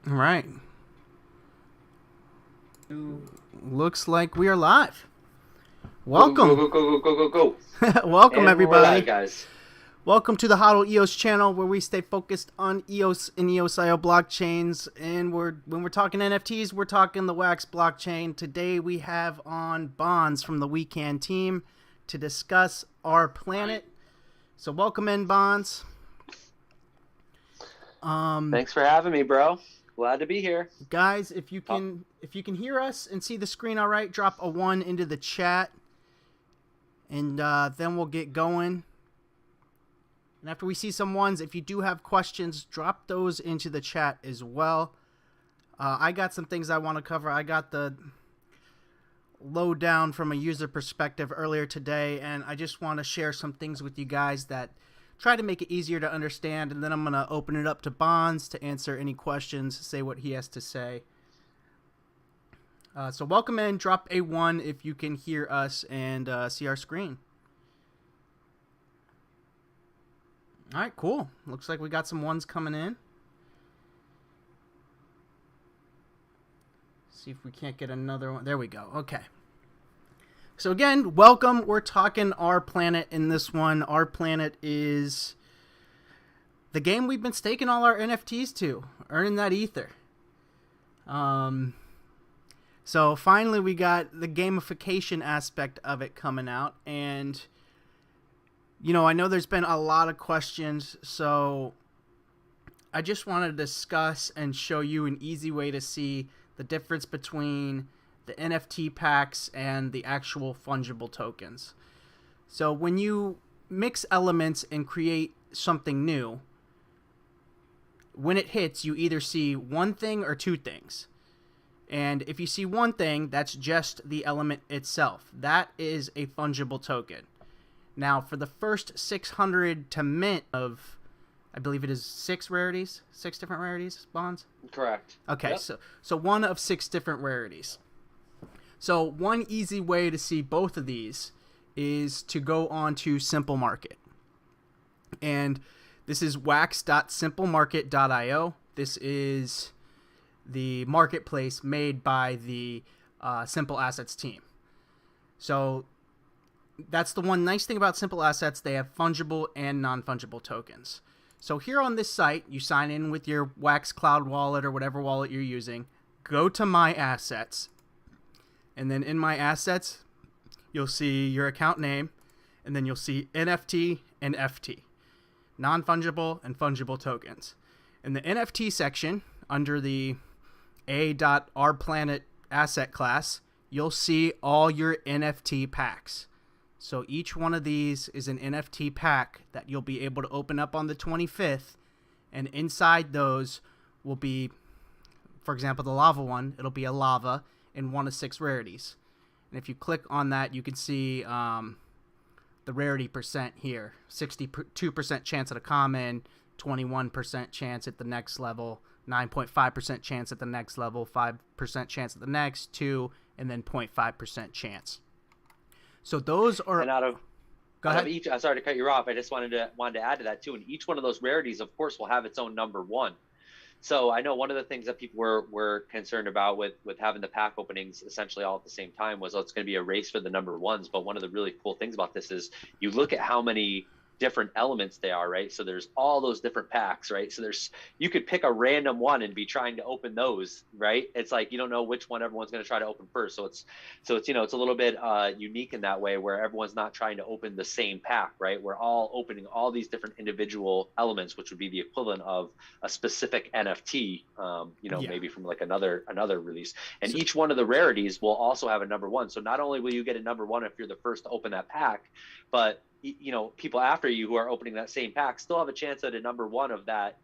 All right. Looks like we are live. Go, go, Welcome. go, go, go, go, go, go. Welcome, And we're live, everybody. guys. Welcome to the Hodl EOS channel, where we stay focused on EOS and EOSIO blockchains. And when we're talking NFTs, we're talking the Wax blockchain. Today we have on Bonz from the WECAN team to discuss Rplanet. So welcome in, Bonz. Thanks for having me, bro. Glad to be here. Guys, if you can hear us and see the screen all right, drop a 1 into the chat, and then we'll get going. And after we see some ones, if you do have questions, drop those into the chat as well. I got some things I want to cover. I got the lowdown from a user perspective earlier today, and I just want to share some things with you guys that try to make it easier to understand, and then I'm going to open it up to Bonz to answer any questions, say what he has to say. So welcome in. Drop a 1 if you can hear us and see our screen. All right, cool. Looks like we got some ones coming in. See if we can't get another one. There we go. Okay. So again, welcome. We're talking Rplanet in this one. Rplanet is the game we've been staking all our NFTs to, earning that ether. So finally we got the gamification aspect of it coming out, and you know, I know there's been a lot of questions, so I just want to discuss and show you an easy way to see the difference between the NFT packs and the actual fungible tokens. So when you mix elements and create something new, when it hits, you either see one thing or two things. And if you see one thing, that's just the element itself. That is a fungible token. Now, for the first 600 to mint of, I believe it is 6 different rarities, Bonz? Correct. Okay, Yep. so one of 6 different rarities. So one easy way to see both of these is to go on to Simple Market. And this is wax.simplemarket.io. This is the marketplace made by the Simple Assets team. So that's the one nice thing about Simple Assets. They have fungible and non-fungible tokens. So here on this site, you sign in with your Wax Cloud wallet or whatever wallet you're using. Go to My Assets. And then in My Assets, you'll see your account name. And then you'll see NFT and FT. Non-fungible and fungible tokens. In the NFT section, under the A.Rplanet asset class, you'll see all your NFT packs. So each one of these is an NFT pack that you'll be able to open up on the 25th. And inside those will be, for example, the lava one, it'll be a lava in one of 6 rarities. And if you click on that, you can see the rarity percent here. 62% chance at a common, 21% chance at the next level, 9.5% chance at the next level, 5% chance at the next, 2, and then 0.5% chance. So those are. And out Go ahead. of each, I'm sorry to cut you off. I just wanted to add to that too. And each one of those rarities, of course, will have its own number 1. So I know one of the things that people were concerned about with having the pack openings essentially all at the same time was, oh, it's going to be a race for the number 1s. But one of the really cool things about this is you look at how many different elements they are, right? So there's all those different packs, right? So you could pick a random one and be trying to open those, right? It's like you don't know which one everyone's going to try to open first. So it's you know, it's a little bit unique in that way, where everyone's not trying to open the same pack, right? We're all opening all these different individual elements, which would be the equivalent of a specific NFT, you know, maybe from like another release. And each one of the rarities will also have a number 1. So not only will you get a number 1 if you're the first to open that pack, but you know, people after you who are opening that same pack still have a chance at a number 1 of that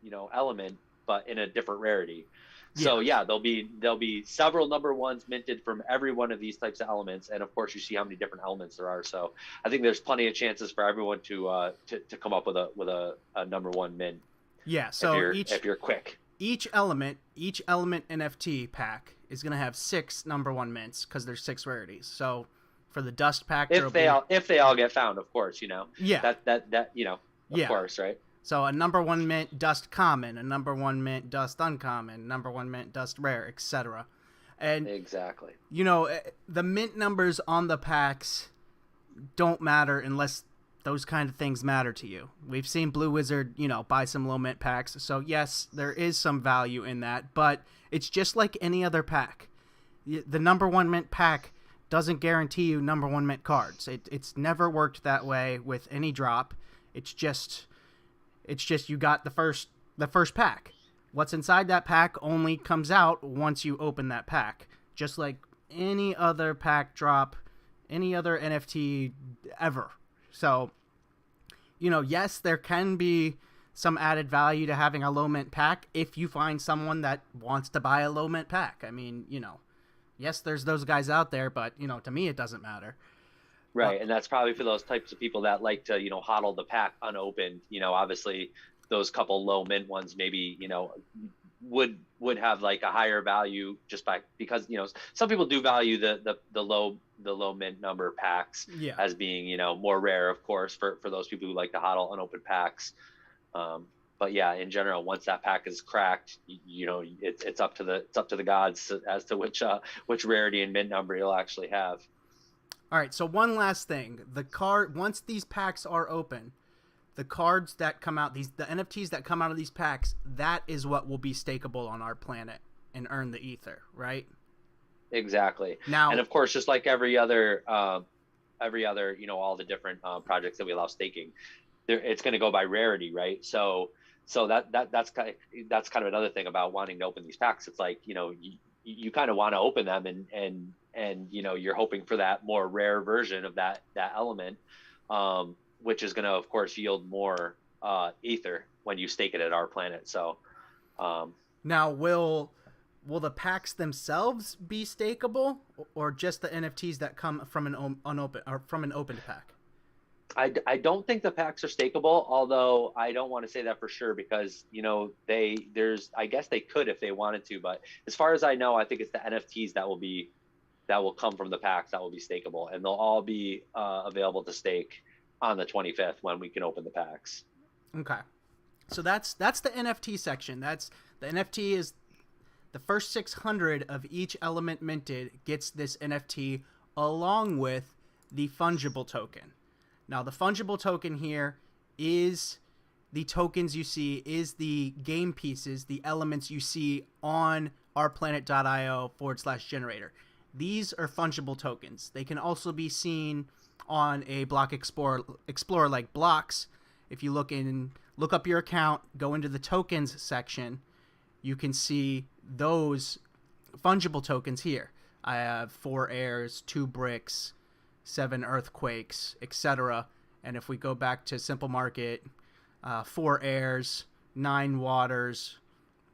you know, element, but in a different rarity. So yeah, there'll be several number 1s minted from every one of these types of elements, and of course you see how many different elements there are. So I think there's plenty of chances for everyone to come up with a number 1 mint. Yeah. So if you're quick, each element NFT pack is going to have 6 number 1 mints because there's 6 rarities. So for the dust pack, if they all get found, of course, you know. Yeah. That you know, of course, right? So a number 1 mint dust common, a number 1 mint dust uncommon, number 1 mint dust rare, etc. And Exactly. you know, the mint numbers on the packs don't matter unless those kind of things matter to you. We've seen Blue Wizard, you know, buy some low mint packs. So yes, there is some value in that, but it's just like any other pack. The number 1 mint pack doesn't guarantee you number 1 mint cards. It's never worked that way with any drop. It's just you got the first pack. What's inside that pack only comes out once you open that pack. Just like any other pack drop, any other NFT ever. So, you know, yes, there can be some added value to having a low mint pack if you find someone that wants to buy a low mint pack. I mean, you know, yes, there's those guys out there, but, you know, to me, it doesn't matter. Right. And that's probably for those types of people that like to, you know, hodl the pack unopened. You know, obviously those couple low mint ones maybe, you know, would have like a higher value just because, you know, some people do value the low mint number packs as being, you know, more rare, of course, for those people who like to hodl unopened packs. But yeah, in general, once that pack is cracked, you know, it's up to the gods as to which rarity and mint number you'll actually have. All right, so one last thing. Once these packs are open, the cards that come out, the NFTs that come out of these packs, that is what will be stakeable on our planet and earn the ether, right? Exactly. Now, and of course, just like every other, you know, all the different projects that we allow staking, it's going to go by rarity, right? So that's kind of another thing about wanting to open these packs. It's like, you know, you kind of want to open them and you know, you're hoping for that more rare version of that element, which is going to, of course, yield more ether when you stake it at our planet. So now will the packs themselves be stakeable, or just the NFTs that come from an unopened or from an opened pack? I don't think the packs are stakeable, although I don't want to say that for sure because, you know, I guess they could if they wanted to, but as far as I know, I think it's the NFTs that will come from the packs that will be stakeable, and they'll all be available to stake on the 25th when we can open the packs. Okay. So that's the NFT section. The NFT is the first 600 of each element minted gets this NFT along with the fungible token. Now, the fungible token here is the tokens you see, is the game pieces, the elements you see on rplanet.io/generator. These are fungible tokens. They can also be seen on a block explorer like blocks. If you look up your account, go into the tokens section, you can see those fungible tokens here. I have 4 airs, 2 bricks, 7 earthquakes, etc. And if we go back to simple market, 4 airs, 9 waters,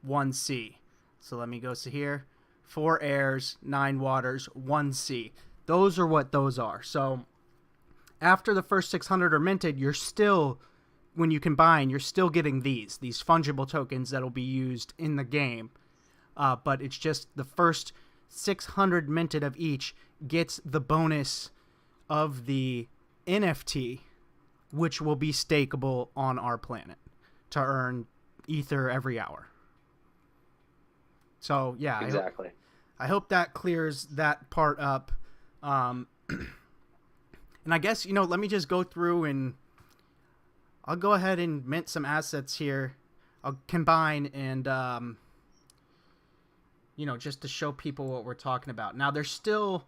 1 sea. So let me go to here. 4 airs, 9 waters, 1 sea. Those are what those are. So after the first 600 are minted, when you combine, you're still getting these fungible tokens that'll be used in the game. But it's just the first 600 minted of each gets the bonus of the NFT, which will be stakeable on our planet to earn ether every hour. So yeah, exactly. I hope that clears that part up. And I guess, you know, let me just go through and I'll go ahead and mint some assets here. I'll combine and, you know, just to show people what we're talking about. Now, there's still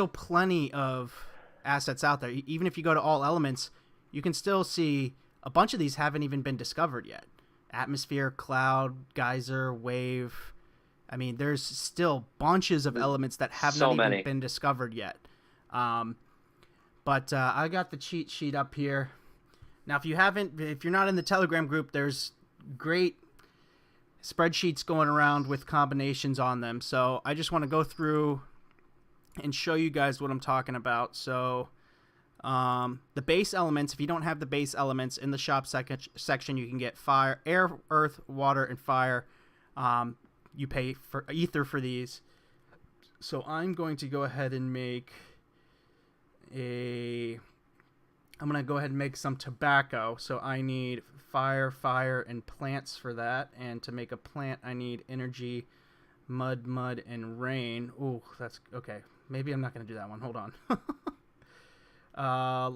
plenty of assets out there. Even if you go to all elements, you can still see a bunch of these haven't even been discovered yet. Atmosphere, cloud, geyser, wave. I mean, there's still bunches of elements that have not even been discovered yet. But I got the cheat sheet up here. Now, if you're not in the Telegram group, there's great spreadsheets going around with combinations on them. So I just want to go through and show you guys what I'm talking about. So the base elements, if you don't have the base elements in the shop section, you can get fire, air, earth, water, and fire. You pay for ether for these. So I'm going to go ahead and make a I'm going to go ahead and make some tobacco. So I need fire, and plants for that. And to make a plant, I need energy, mud, and rain. Ooh, that's okay. Maybe I'm not going to do that one. Hold on.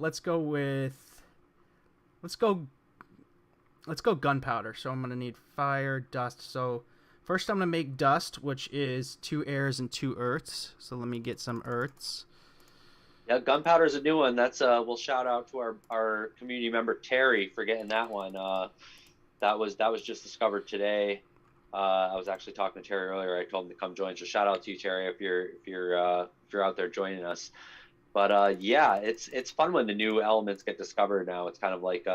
Let's go gunpowder. So I'm going to need fire, dust. So first I'm going to make dust, which is 2 airs and 2 earths. So let me get some earths. Yeah, gunpowder is a new one. That's we'll shout out to our community member Terry for getting that one. That was just discovered today. I was actually talking to Terry earlier. I told him to come join. So shout out to you, Terry, if you're out there joining us. But yeah, it's fun when the new elements get discovered. Now it's kind of like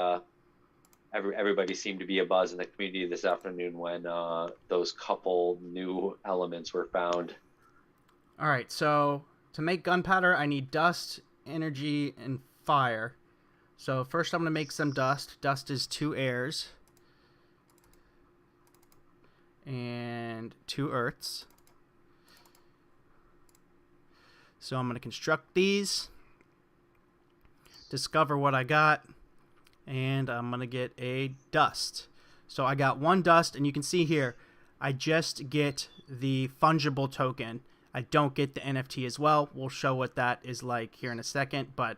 everybody seemed to be a buzz in the community this afternoon when those couple new elements were found. All right, so to make gunpowder, I need dust, energy, and fire. So first I'm going to make some dust. Dust is 2 airs and 2 earths. So I'm going to construct these, discover what I got, and I'm going to get a dust. So I got 1 dust, and you can see here, I just get the fungible token. I don't get the NFT as well. We'll show what that is like here in a second, but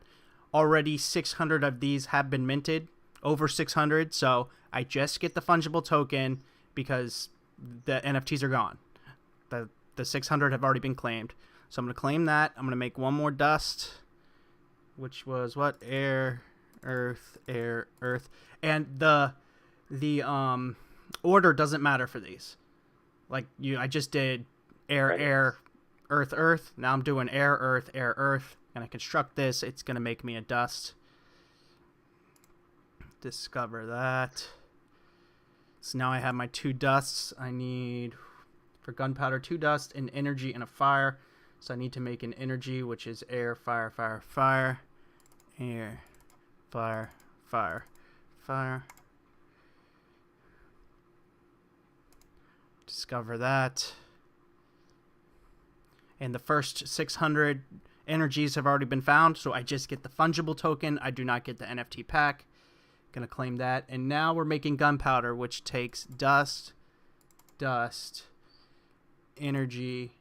already 600 of these have been minted, over 600, so I just get the fungible token because the NFTs are gone. The 600 have already been claimed. So I'm going to claim that. I'm going to make 1 more dust, which was what? Air, earth, air, earth. And the order doesn't matter for these. Like I just did air, air, earth, earth. Now I'm doing air, earth, air, earth. And I construct this. It's going to make me a dust. Discover that. So now I have my 2 dusts. I need, for gunpowder, 2 dust, an energy, and a fire. So I need to make an energy, which is air, fire, fire, fire. Air, fire, fire, fire. Discover that. And the first 600 energies have already been found, so I just get the fungible token. I do not get the NFT pack. Gonna claim that. And now we're making gunpowder, which takes dust, energy,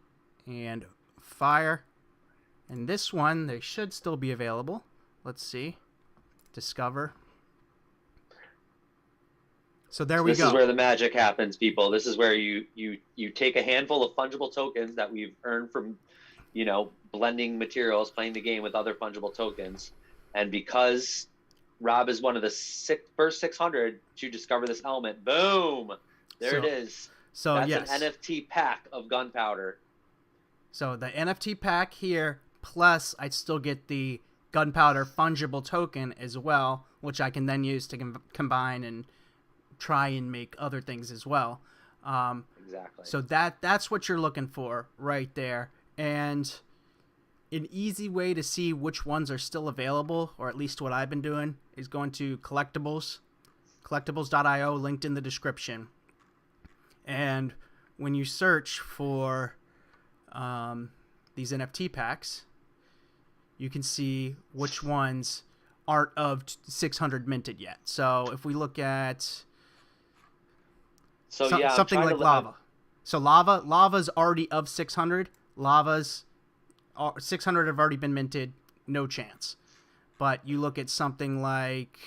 and fire. And this one, they should still be available. Let's see. Discover. So there we go. This is where the magic happens, people. This is where you take a handful of fungible tokens that we've earned from, blending materials, playing the game with other fungible tokens. And because Rob is one of the first 600 to discover this element, boom, there it is. So that's yes, an NFT pack of gunpowder. So the NFT pack here, plus I still get the gunpowder fungible token as well, which I can then use to combine and try and make other things as well. Exactly. So that's what you're looking for right there. And an easy way to see which ones are still available, or at least what I've been doing, is going to collectibles.io, linked in the description. And when you search for these NFT packs, you can see which ones aren't of 600 minted yet. So if we look at something like lava. So lava's already of 600. Lava's 600 have already been minted, no chance. But you look at something like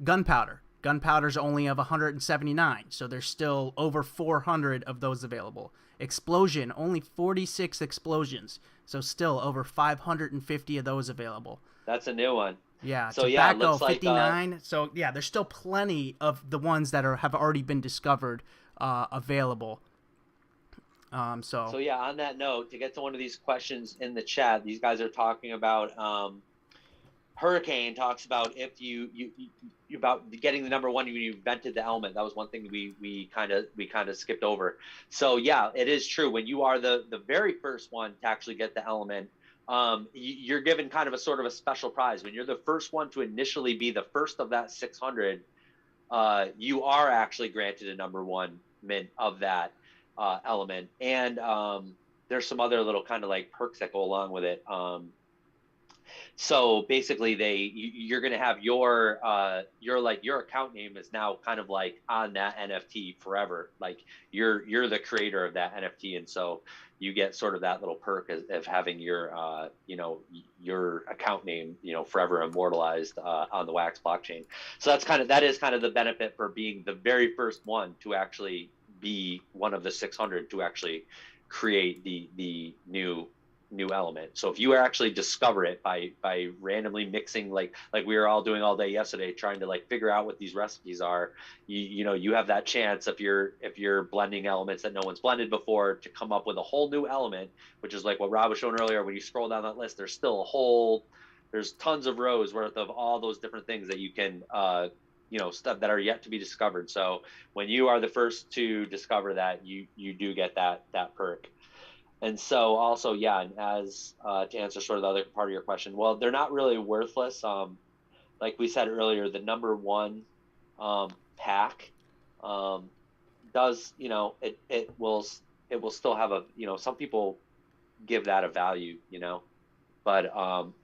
gunpowder. Gunpowder's only of 179, so there's still over 400 of those available. Explosion, only 46 explosions, so still over 550 of those available. That's a new one. Yeah, so tobacco, looks 59. Like, so yeah, there's still plenty of the ones that have already been discovered available. So yeah, on that note, to get to one of these questions in the chat, these guys are talking about Hurricane talks about if you about getting the number 1 when you invented the element. That was one thing we kind of skipped over. So yeah, it is true. When you are the very first one to actually get the element, you're given kind of a sort of a special prize. When you're the first one to initially be the first of that 600, you are actually granted a number 1 mint of that element. And there's some other little kind of like perks that go along with it. So basically, you're going to have your account name is now kind of like on that NFT forever. Like you're the creator of that NFT, and so you get sort of that little perk of having your your account name forever immortalized on the Wax blockchain. So that is kind of the benefit for being the very first one to actually be one of the 600 to actually create the new element. So if you actually discover it by randomly mixing, like we were all doing all day yesterday, trying to like figure out what these recipes are, you have that chance if you're blending elements that no one's blended before to come up with a whole new element, which is like what Rob was showing earlier. When you scroll down that list, there's tons of rows worth of all those different things that you can stuff that are yet to be discovered. So when you are the first to discover that, you do get that perk. And so also, yeah, and as to answer sort of the other part of your question, well, they're not really worthless. Like we said earlier, the number one pack does, it will still have some people give that a value, but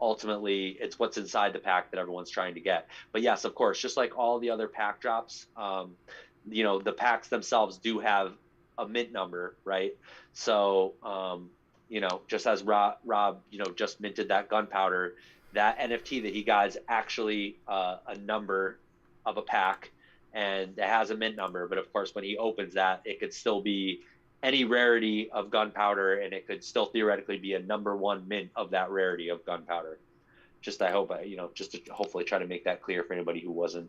ultimately it's what's inside the pack that everyone's trying to get. But yes, of course, just like all the other pack drops, the packs themselves do have a mint number, right? So, just as Rob, just minted that gunpowder, that NFT that he got is actually a number of a pack, and it has a mint number. But of course, when he opens that, it could still be any rarity of gunpowder, and it could still theoretically be a number one mint of that rarity of gunpowder. I hope, just to hopefully try to make that clear for anybody who wasn't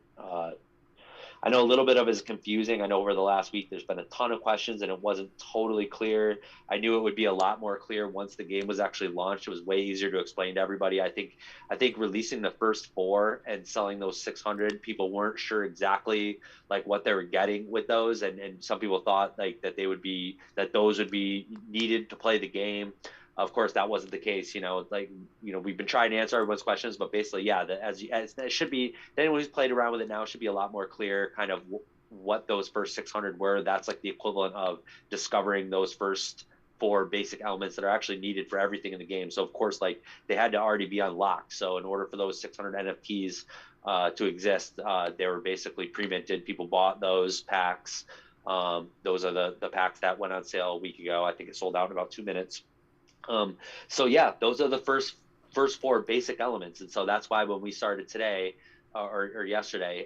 I know a little bit of it is confusing. I know over the last week there's been a ton of questions and it wasn't totally clear. I knew it would be a lot more clear once the game was actually launched. It was way easier to explain to everybody. I think releasing the first 4 and selling those 600, people weren't sure exactly like what they were getting with those, and some people thought like that those would be needed to play the game. Of course, that wasn't the case. We've been trying to answer everyone's questions, but basically, yeah, as it should be. Anyone who's played around with it now should be a lot more clear, kind of what those first 600 were. That's like the equivalent of discovering those first 4 basic elements that are actually needed for everything in the game. So of course, like they had to already be unlocked. So in order for those 600 NFTs to exist, they were basically pre-minted. People bought those packs. Those are the packs that went on sale a week ago. I think it sold out in about 2 minutes. So yeah, those are the first 4 basic elements, and so that's why when we started today or yesterday,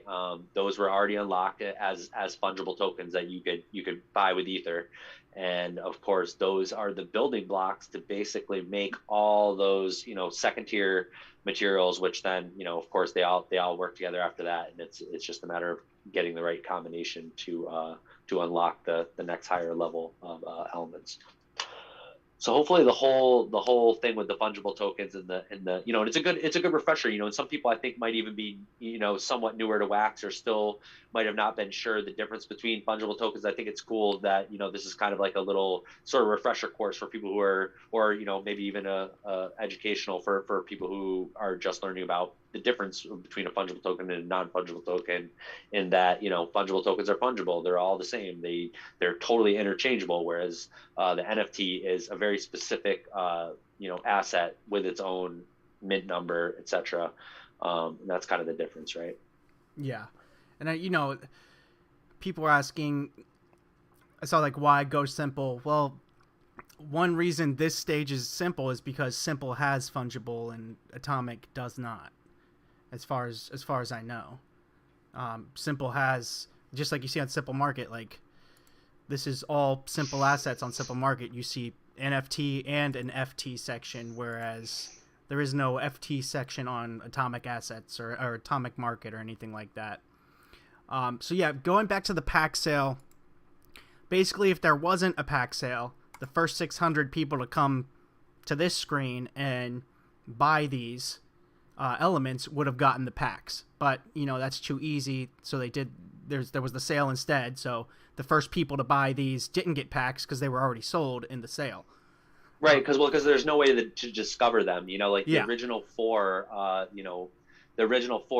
those were already unlocked as fungible tokens that you could buy with Ether, and of course those are the building blocks to basically make all those second tier materials, which then of course they all work together after that, and it's just a matter of getting the right combination to unlock the next higher level of elements. So hopefully the whole thing with the fungible tokens and it's a good refresher, and some people I think might even be, somewhat newer to Wax or still might have not been sure the difference between fungible tokens. I think it's cool that, this is kind of like a little sort of refresher course for people who are, or, maybe even a educational for people who are just learning about the difference between a fungible token and a non-fungible token, in that, fungible tokens are fungible. They're all the same. They're totally interchangeable. Whereas the NFT is a very specific, asset with its own mint number, etc. That's kind of the difference, right? Yeah. And people are asking, I saw like, why go simple? Well, one reason this stage is simple is because simple has fungible and atomic does not, as far as I know. Simple has, just like you see on Simple Market, like this is all simple assets on Simple Market. You see NFT and an FT section, whereas there is no FT section on atomic assets or atomic market or anything like that. So yeah, going back to the pack sale, basically if there wasn't a pack sale, the first 600 people to come to this screen and buy these elements would have gotten the packs. But, that's too easy, so there was the sale instead, so the first people to buy these didn't get packs because they were already sold in the sale. Right, because there's no way to discover them. The original 4,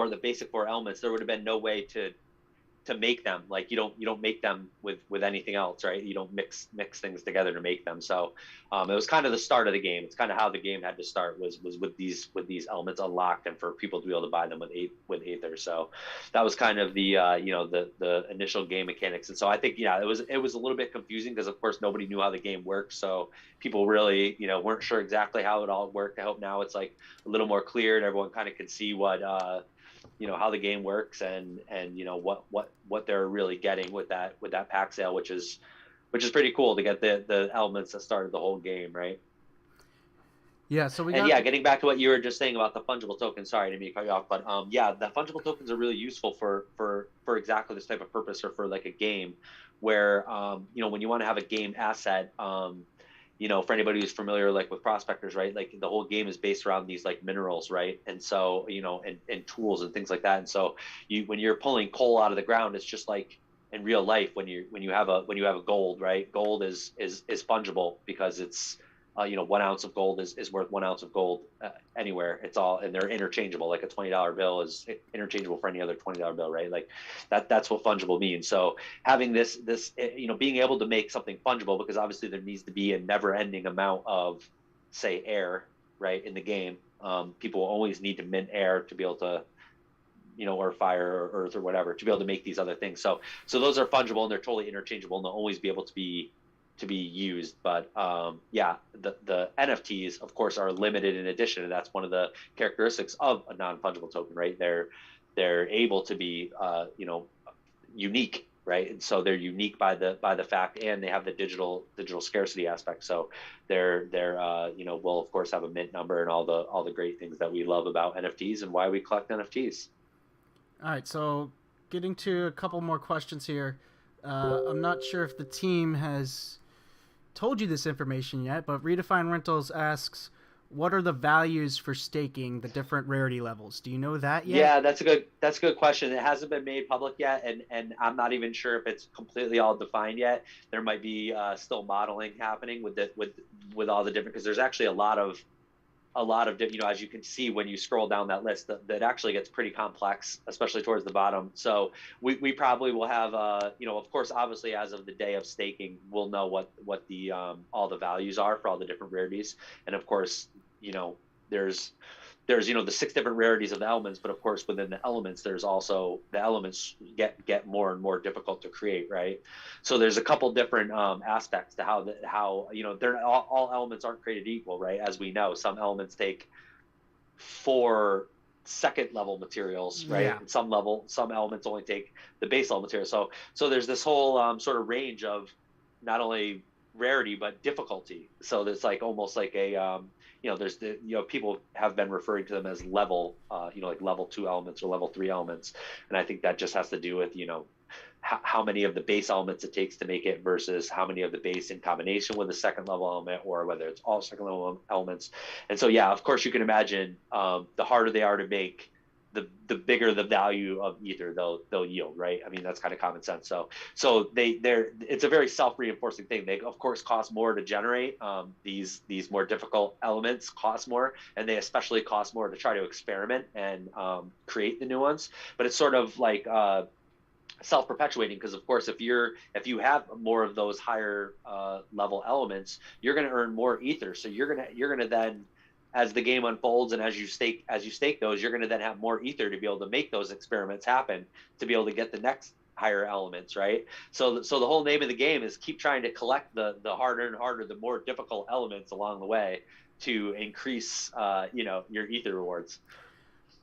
the basic 4 elements, there would have been no way to to make them. Like you don't make them with anything else, right? You don't mix things together to make them. So it was kind of the start of the game. It's kind of how the game had to start was with these elements unlocked and for people to be able to buy them with Aether. So that was kind of the the initial game mechanics. And so I think it was a little bit confusing because of course nobody knew how the game worked. So people really weren't sure exactly how it all worked. I hope now it's like a little more clear and everyone kind of can see what how the game works and what they're really getting with that pack sale, which is pretty cool to get the elements that started the whole game, right? Yeah, so getting back to what you were just saying about the fungible tokens. Sorry, I didn't mean to cut you off, but the fungible tokens are really useful for exactly this type of purpose, or for like a game where when you want to have a game asset, for anybody who's familiar like with prospectors, right? Like the whole game is based around these like minerals, right? And so and tools and things like that. And so when you're pulling coal out of the ground, it's just like in real life when you have a gold, right? Gold is fungible because it's 1 ounce of gold is worth 1 ounce of gold anywhere. It's all, and they're interchangeable. Like a $20 bill is interchangeable for any other $20 bill, right? Like that's what fungible means. So having this being able to make something fungible, because obviously there needs to be a never-ending amount of, say, air, right, in the game. People always need to mint air to be able to, or fire or earth or whatever, to be able to make these other things. So those are fungible and they're totally interchangeable and they'll always be able to be used. But the NFTs of course are limited in addition, and that's one of the characteristics of a non-fungible token, right? They're able to be unique, right? And so they're unique by the fact, and they have the digital scarcity aspect. So they're will of course have a mint number and all the great things that we love about NFTs and why we collect NFTs. All right, so getting to a couple more questions here. I'm not sure if the team has told you this information yet, but Redefine Rentals asks, what are the values for staking the different rarity levels? Do you know that yet? Yeah, that's a good question. It hasn't been made public yet, and I'm not even sure if it's completely all defined yet. There might be still modeling happening with all the different, because there's actually a lot of different, as you can see when you scroll down that list, that actually gets pretty complex, especially towards the bottom. So we probably will have of course, obviously as of the day of staking, we'll know what the all the values are for all the different rarities. And of course, there's the 6 different rarities of the elements, but of course within the elements there's also the elements get more and more difficult to create, right? So there's a couple different aspects to how they're all elements aren't created equal, right? As we know, some elements take 4 second level materials, right? Yeah. And some elements only take the base level material. So there's this whole sort of range of not only rarity but difficulty. So there's like almost like a there's people have been referring to them as level, like level 2 elements or level 3 elements, and I think that just has to do with how many of the base elements it takes to make it versus how many of the base in combination with a second level element, or whether it's all second level elements. And so of course you can imagine the harder they are to make, the bigger the value of Ether they'll yield, right? I mean, that's kind of common sense. So it's a very self-reinforcing thing. They of course cost more to generate. These more difficult elements cost more, and they especially cost more to try to experiment and create the new ones. But it's sort of like self-perpetuating, because of course if you have more of those higher level elements, you're going to earn more Ether. So you're going to then, as the game unfolds and as you stake those, you're going to then have more Ether to be able to make those experiments happen, to be able to get the next higher elements, right? So the whole name of the game is keep trying to collect the harder and harder, the more difficult elements along the way to increase your Ether rewards.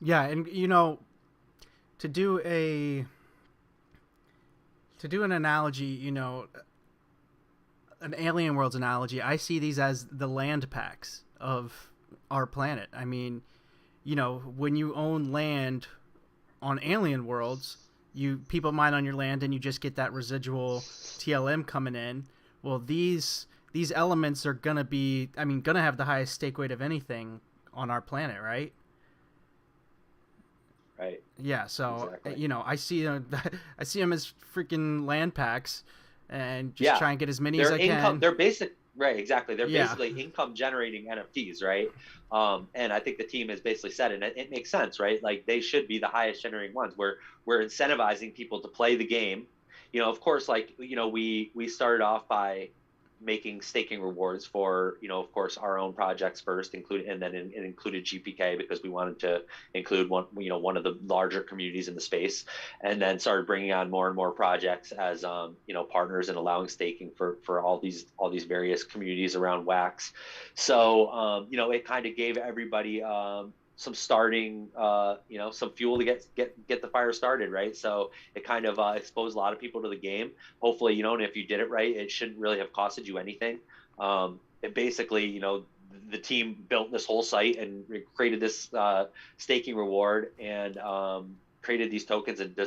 Yeah, and to do an analogy, an Alien Worlds analogy, I see these as the land packs of our planet. I mean, when you own land on Alien Worlds, people mine on your land and you just get that residual TLM coming in. Well, these elements are gonna have the highest stake weight of anything on our planet, right? Right. Yeah. So exactly. I see them as freaking land packs, and just try and get as many as I can. Right, exactly. They're Yeah. basically income generating NFTs, right? And I think the team has basically said, and it makes sense, right? Like they should be the highest generating ones. We're incentivizing people to play the game. Of course, like we started off by making staking rewards for of course our own projects first, including, and then it included GPK because we wanted to include one of the larger communities in the space, and then started bringing on more and more projects as partners and allowing staking for all these various communities around Wax. So it kind of gave everybody some starting some fuel to get the fire started, right? So it kind of exposed a lot of people to the game. Hopefully, and if you did it right, it shouldn't really have costed you anything. It basically, the team built this whole site and created this staking reward and created these tokens and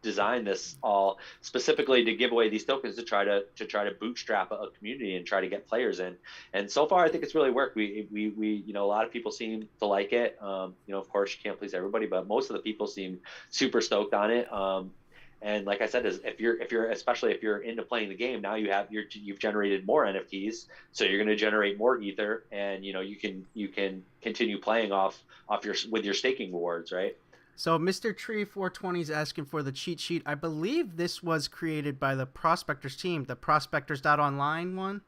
designed this all specifically to give away these tokens to try to bootstrap a community and try to get players in. And so far, I think it's really worked. We a lot of people seem to like it. Of course, you can't please everybody, but most of the people seem super stoked on it. And like I said, is if you're especially if you're into playing the game, now you've generated more NFTs, so you're going to generate more ether, and you can continue playing off with your staking rewards, right? So Mr. Tree 420 is asking for the cheat sheet. I believe this was created by the Prospectors team, the Prospectors.online one.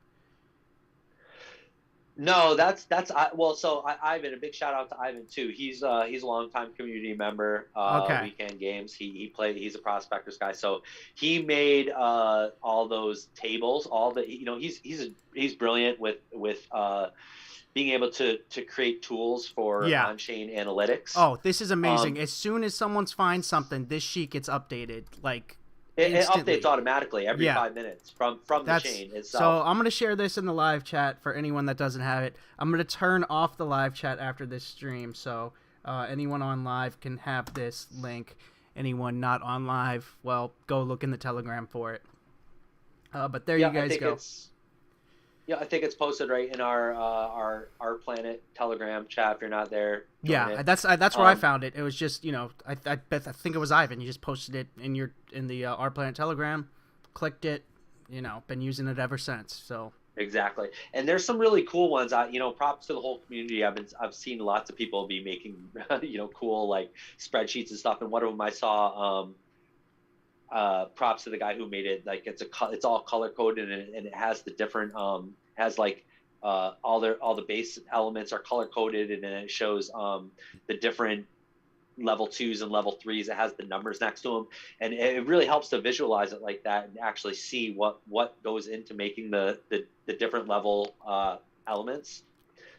No, that's well. So Ivan, a big shout out to Ivan too. He's a longtime community member. Okay. WECAN Games. He's a Prospectors guy. So he made all those tables. All the he's brilliant with being able to create tools for Yeah. on-chain analytics. Oh, this is amazing. As soon as someone finds something, this sheet gets updated like it instantly. updates automatically every 5 minutes from the chain itself. So I'm going to share this in the live chat for anyone that doesn't have it. I'm going to turn off the live chat after this stream, so anyone on live can have this link. Anyone not on live, well, go look in the Telegram for it. But there you guys go. I think it's posted right in our Rplanet Telegram chat. If you're not there, yeah, that's where I found it. It was just I think it was Ivan. You just posted it in the Rplanet Telegram, clicked it, been using it ever since. So exactly, and there's some really cool ones. Props to the whole community. I've seen lots of people be making cool like spreadsheets and stuff. And one of them I saw. Props to the guy who made it. Like it's all color coded and it has the different has like all the base elements are color coded, and then it shows the different level 2s and level 3s. It has the numbers next to them, and it really helps to visualize it like that and actually see what goes into making the different level elements.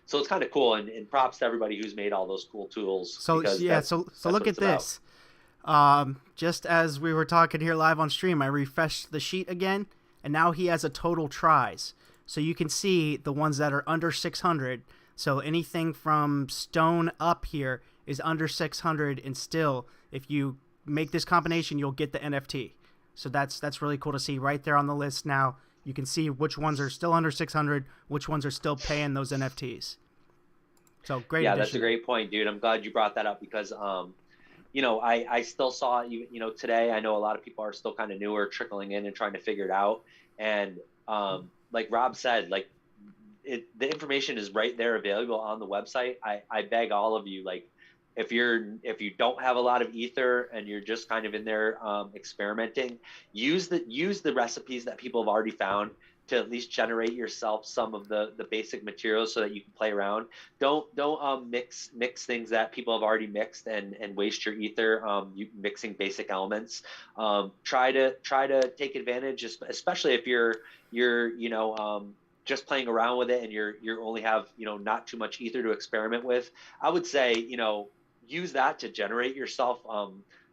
So it's kind of cool, and props to everybody who's made all those cool tools. So yeah, so look at this. Just as we were talking here live on stream, I refreshed the sheet again, and now he has a total tries. So you can see the ones that are under 600. So anything from stone up here is under 600, and still, if you make this combination, you'll get the NFT. So that's really cool to see right there on the list. Now you can see which ones are still under 600, which ones are still paying those NFTs. So great. Yeah, addition. That's a great point, dude. I'm glad you brought that up because I still saw today. I know a lot of people are still kind of newer, trickling in and trying to figure it out. And like Rob said, like the information is right there available on the website. I beg all of you, like if you don't have a lot of ether and you're just kind of in there experimenting, use the recipes that people have already found to at least generate yourself some of the basic materials so that you can play around. Don't mix things that people have already mixed and waste your ether mixing basic elements. Try to take advantage, especially if you're just playing around with it and you only have not too much ether to experiment with. I would say use that to generate yourself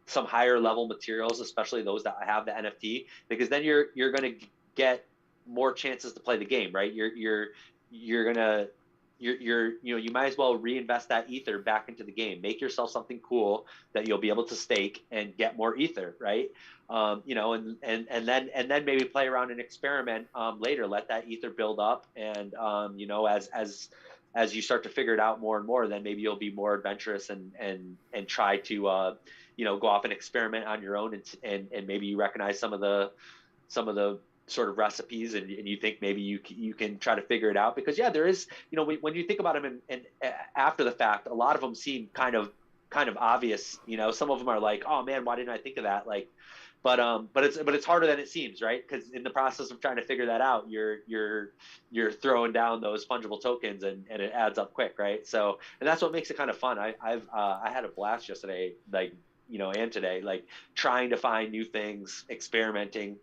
some higher level materials, especially those that have the NFT, because then you're going to get more chances to play the game, right? You might as well reinvest that ether back into the game. Make yourself something cool that you'll be able to stake and get more ether, right? And then maybe play around and experiment later. Let that ether build up, and as you start to figure it out more and more, then maybe you'll be more adventurous and try to go off and experiment on your own, and maybe you recognize some of the sort of recipes, and you think maybe you can try to figure it out, because yeah, there is, when you think about them and after the fact, a lot of them seem kind of obvious. Some of them are like, oh man, why didn't I think of that? Like, but it's harder than it seems, right? Because in the process of trying to figure that out, you're throwing down those fungible tokens, and it adds up quick, right? So, and that's what makes it kind of fun. I had a blast yesterday, like, and today, like trying to find new things, experimenting,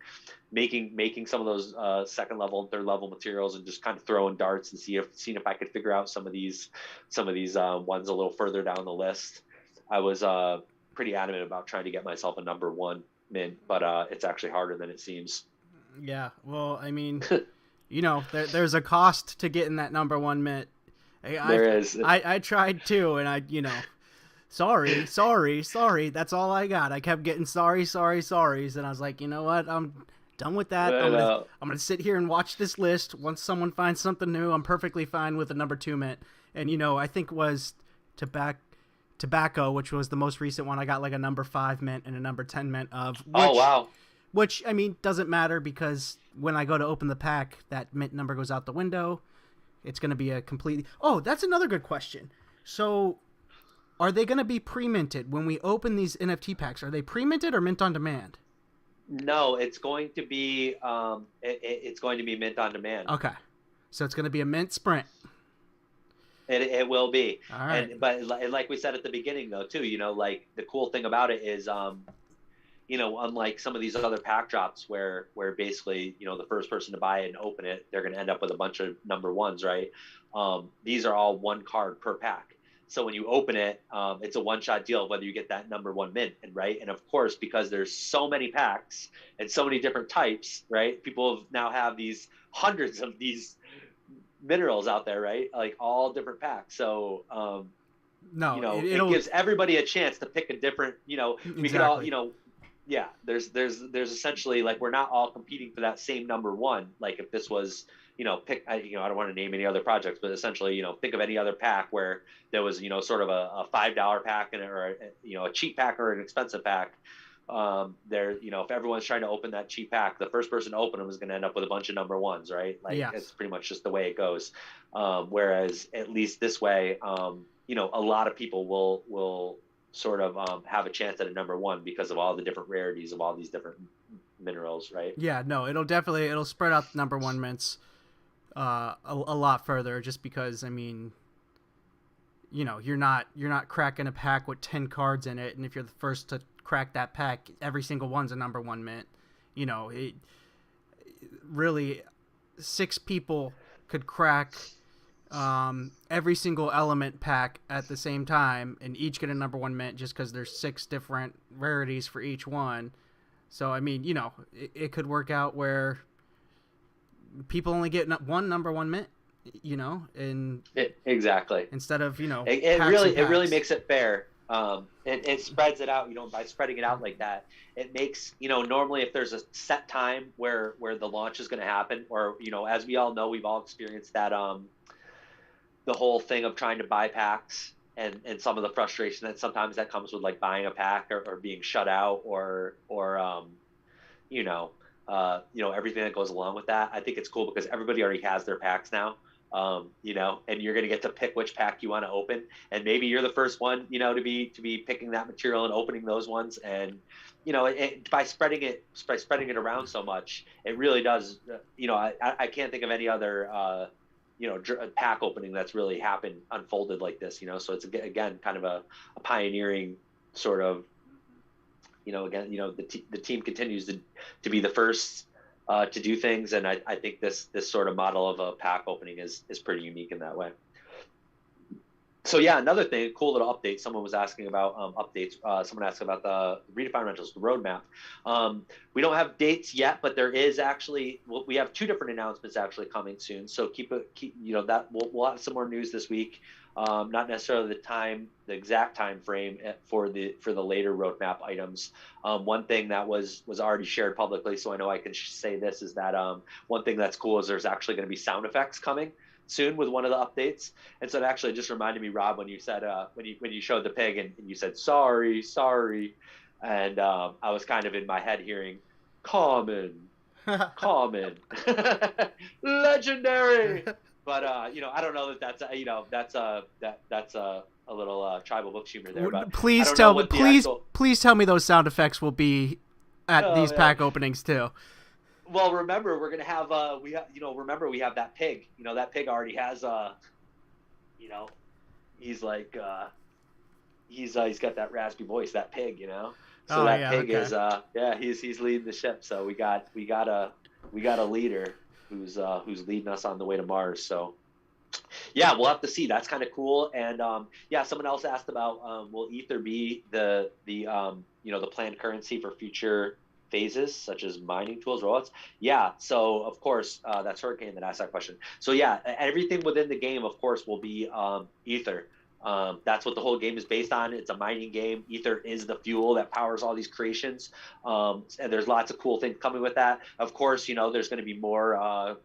making some of those second level and third level materials, and just kind of throwing darts and seeing if I could figure out some of these ones a little further down the list. I was pretty adamant about trying to get myself a number one mint, but it's actually harder than it seems. Yeah, well, I mean, there's a cost to getting that number one mint. There is. I tried too, and sorry, that's all I got. I kept getting sorries, and I was like, you know what, I'm done with that. I'm gonna sit here and watch this list. Once someone finds something new, I'm perfectly fine with a number 2 mint. And I think it was Tobacco, which was the most recent one. I got like a number 5 mint and a number 10 mint of. Oh wow. Which, I mean, doesn't matter, because when I go to open the pack, that mint number goes out the window. It's going to be a completely... Oh, that's another good question. So, are they going to be pre-minted when we open these NFT packs? Are they pre-minted or mint on demand? No, it's going to be it's going to be mint on demand. Okay, so it's going to be a mint sprint. It will be. All right. But like we said at the beginning, though, too, like the cool thing about it is, unlike some of these other pack drops where basically, the first person to buy it and open it, they're going to end up with a bunch of number ones, right? These are all 1 card per pack. So when you open it, it's a one-shot deal whether you get that number 1 mint, right? And of course, because there's so many packs and so many different types, right? People now have these hundreds of these minerals out there, right? Like all different packs. So, it gives everybody a chance to pick a different, we exactly. could all, yeah, there's essentially, like, we're not all competing for that same number 1. Like if this was, I don't want to name any other projects, but essentially, think of any other pack where there was, sort of a $5 pack or a cheap pack or an expensive pack. If everyone's trying to open that cheap pack, the first person to open them is going to end up with a bunch of number 1s, right? Like, yes. It's pretty much just the way it goes. Whereas at least this way, a lot of people will sort of have a chance at a number 1 because of all the different rarities of all these different minerals, right? Yeah, no, it'll spread out the number 1 mints a lot further, just because, I mean, you're not cracking a pack with 10 cards in it, and if you're the first to crack that pack, every single one's a number 1 mint. It really, 6 people could crack every single element pack at the same time and each get a number 1 mint, just because there's 6 different rarities for each one. So I mean, it could work out where people only get 1 number 1 mint, and exactly, instead of it really makes it fair. It spreads it out, by spreading it out like that. It makes, normally if there's a set time where the launch is going to happen, or, as we all know, we've all experienced that, the whole thing of trying to buy packs and some of the frustration that sometimes that comes with, like, buying a pack or being shut out or everything that goes along with that. I think it's cool because everybody already has their packs now. And you're going to get to pick which pack you want to open, and maybe you're the first one, to be picking that material and opening those ones. And, by spreading it around so much, it really does, I can't think of any other, pack opening that's really unfolded like this, so it's again, kind of a pioneering sort of, the team continues to be the first to do things, and I think this sort of model of a pack opening is pretty unique in that way. So yeah, another thing, cool little update. Someone was asking about updates. Someone asked about the redefined rentals, the roadmap. We don't have dates yet, but there is actually, we have 2 different announcements actually coming soon. So keep that we'll have some more news this week. Not necessarily the exact time frame for the later roadmap items. One thing that was already shared publicly, so I know I can say this, is that one thing that's cool is there's actually going to be sound effects coming soon with one of the updates. And so it actually just reminded me, Rob, when you said when you showed the pig and you said sorry, and I was kind of in my head hearing common, common, legendary. But you know, I don't know that that's you know that's a little tribal book humor there, but I Please don't know tell me, what the actual. please tell me those sound effects will be at Oh these man. pack openings too. Well, remember we're gonna have remember we have that pig. You know that pig already has you know he's like he's got that raspy voice, that pig, you know. So Oh that yeah, pig okay. is yeah, he's leading the ship. So we got a leader who's leading us on the way to Mars. So yeah, we'll have to see. That's kind of cool. And yeah, someone else asked about will Ether be the planned currency for future phases such as mining tools, robots? Yeah. So of course that's Hurricane that asked that question. So yeah, everything within the game, of course, will be Ether. That's what the whole game is based on. It's a mining game. Ether is the fuel that powers all these creations, and there's lots of cool things coming with that. Of course, there's going to be more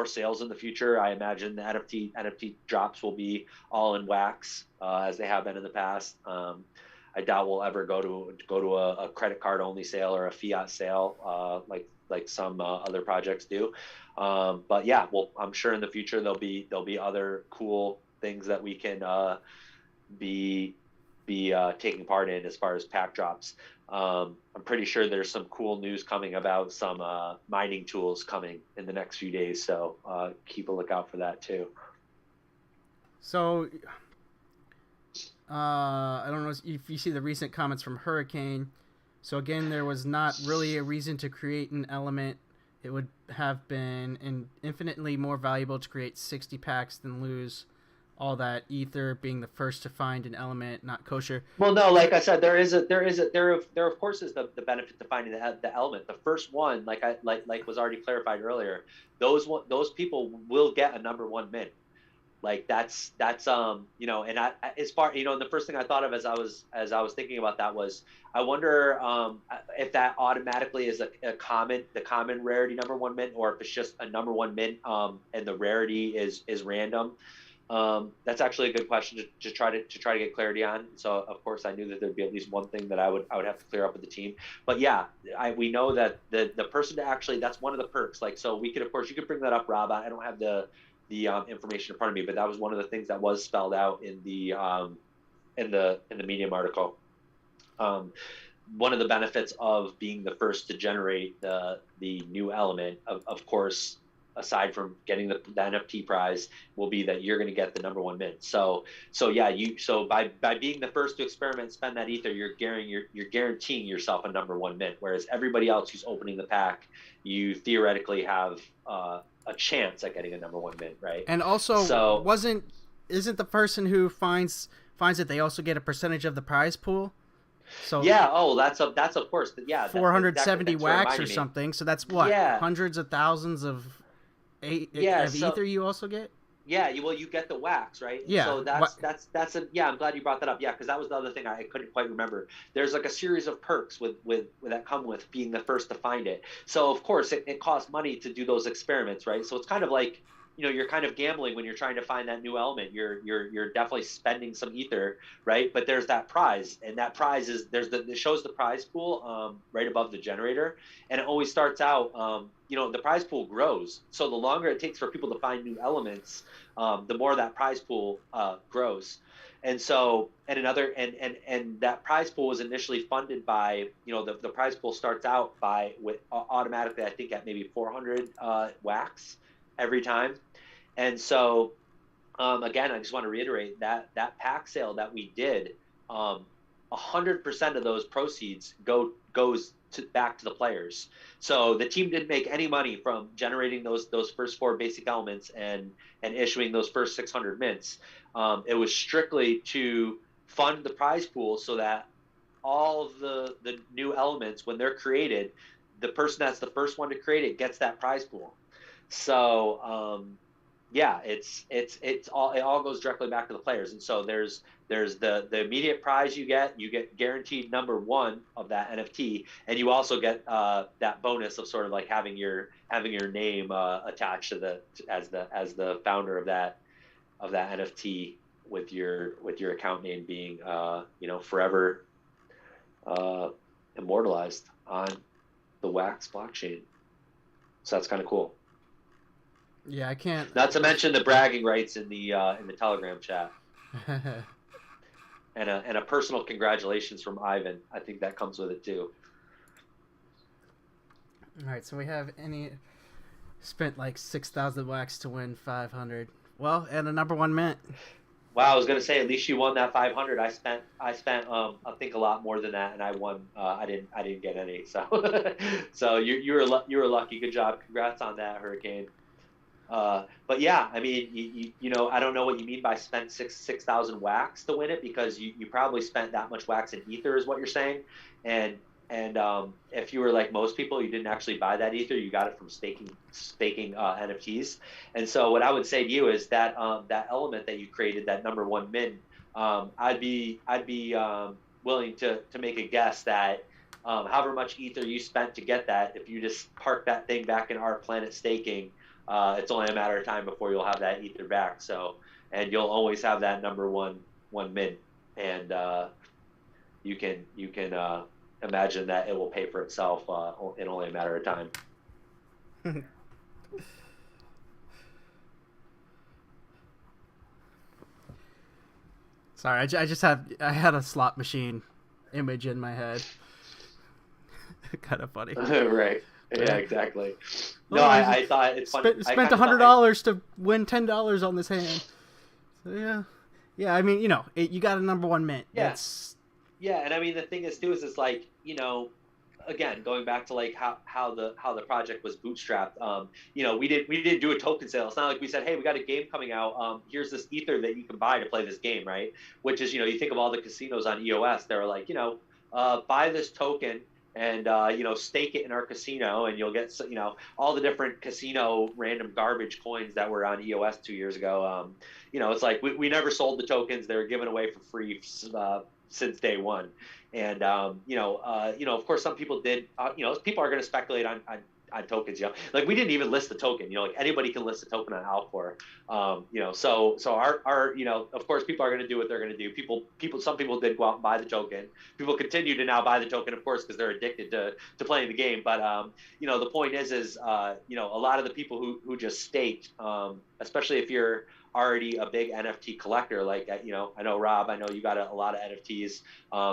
sales in the future. I imagine the NFT drops will be all in wax as they have been in the past. I doubt we'll ever go to a credit card only sale or a fiat sale like some other projects do. But yeah, well, I'm sure in the future there'll be other cool things that we can be taking part in as far as pack drops. I'm pretty sure there's some cool news coming about some mining tools coming in the next few days, so keep a lookout for that too. So, I don't know if you see the recent comments from Hurricane. So again, there was not really a reason to create an element. It would have been infinitely more valuable to create 60 packs than lose all that ether being the first to find an element not kosher. Well, no, like I said, there of course is the benefit to finding the element. The first one, like was already clarified earlier, those people will get a number one mint. Like that's and as far the first thing I thought of as I was thinking about that was I wonder if that automatically is the common rarity number one mint, or if it's just a number one mint and the rarity is random. That's actually a good question to try to get clarity on. So of course I knew that there'd be at least one thing that I would have to clear up with the team. But yeah, we know that the person to actually, that's one of the perks. Like, so we could, of course, you could bring that up, Rob. I don't have the information in front of me, but that was one of the things that was spelled out in the Medium article. One of the benefits of being the first to generate the new element, of course, aside from getting the NFT prize, will be that you're going to get the number one mint. So yeah, by being the first to experiment, spend that ether, you're guaranteeing yourself a number one mint. Whereas everybody else who's opening the pack, you theoretically have a chance at getting a number one mint, right? And also, So isn't the person who finds it, they also get a percentage of the prize pool? So yeah, oh, that's of course, yeah, 470 thanks for wax or reminding me. something. So that's what, Yeah, hundreds of thousands of yeah. So ether you also get. yeah, you get the wax, right? And Yeah. so yeah, I'm glad you brought that up. Yeah, because that was the other thing I couldn't quite remember. There's like a series of perks with that come with being the first to find it. So of course it costs money to do those experiments, right? So it's kind of like, you're kind of gambling when you're trying to find that new element. You're definitely spending some ether, right? But there's that prize, and that prize is it shows the prize pool right above the generator, and it always starts out the prize pool grows. So the longer it takes for people to find new elements, the more that prize pool grows. And so, and that prize pool was initially funded by, the prize pool starts out with automatically, I think at maybe 400 wax every time. And so, again, I just want to reiterate that pack sale that we did, 100% of those proceeds goes back to the players. So the team didn't make any money from generating those first four basic elements and issuing those first 600 mints. It was strictly to fund the prize pool so that all of the new elements, when they're created, the person that's the first one to create it gets that prize pool. So yeah, it all goes directly back to the players. And so there's the immediate prize you get guaranteed number one of that NFT, and you also get that bonus of sort of like having your name attached to as the founder of that NFT, with your account name being forever immortalized on the Wax blockchain. So that's kind of cool. Yeah, I can't. Not to mention the bragging rights in the Telegram chat, and a personal congratulations from Ivan. I think that comes with it too. All right, so we have spent like 6,000 wax to win 500. Well, and a number one mint. Wow, I was gonna say at least you won that 500. I spent I think a lot more than that, and I won. I didn't get any. So so you were lucky. Good job. Congrats on that, Hurricane. But yeah, I mean, you know, I don't know what you mean by spent 6,000 wax to win it, because you probably spent that much wax in ether, is what you're saying, and if you were like most people, you didn't actually buy that ether, you got it from staking NFTs. And so what I would say to you is that that element that you created, that number one min, I'd be willing to make a guess that however much ether you spent to get that, if you just park that thing back in Rplanet staking, it's only a matter of time before you'll have that ether back. So, and you'll always have that number one min, and you can imagine that it will pay for itself in only a matter of time. Sorry, I had a slot machine image in my head. Kind of funny. Right. Yeah, exactly. No, I thought it's funny. Spent $100 to win $10 on this hand. So yeah. I mean, you know, you got a number one mint. Yeah. Yeah, and I mean the thing is too is it's like, you know, again, going back to like how the project was bootstrapped. You know, we didn't do a token sale. It's not like we said, hey, we got a game coming out. Here's this ether that you can buy to play this game, right? Which is, you know, you think of all the casinos on EOS, they're like, you know, buy this token and you know, stake it in our casino, and you'll get, you know, all the different casino random garbage coins that were on EOS 2 years ago. You know, it's like we never sold the tokens; they were given away for free since day one. And you know, of course, some people did. You know, people are going to speculate on tokens. You know, like we didn't even list the token. You know, like anybody can list a token on Alcor. You know, so our you know, of course, people are going to do what they're going to do. Some people did go out and buy the token. People continue to now buy the token, of course, because they're addicted to playing the game. But you know, the point is you know, a lot of the people who just staked, especially if you're already a big NFT collector, like, you know, I know Rob, I know you got a lot of NFTs,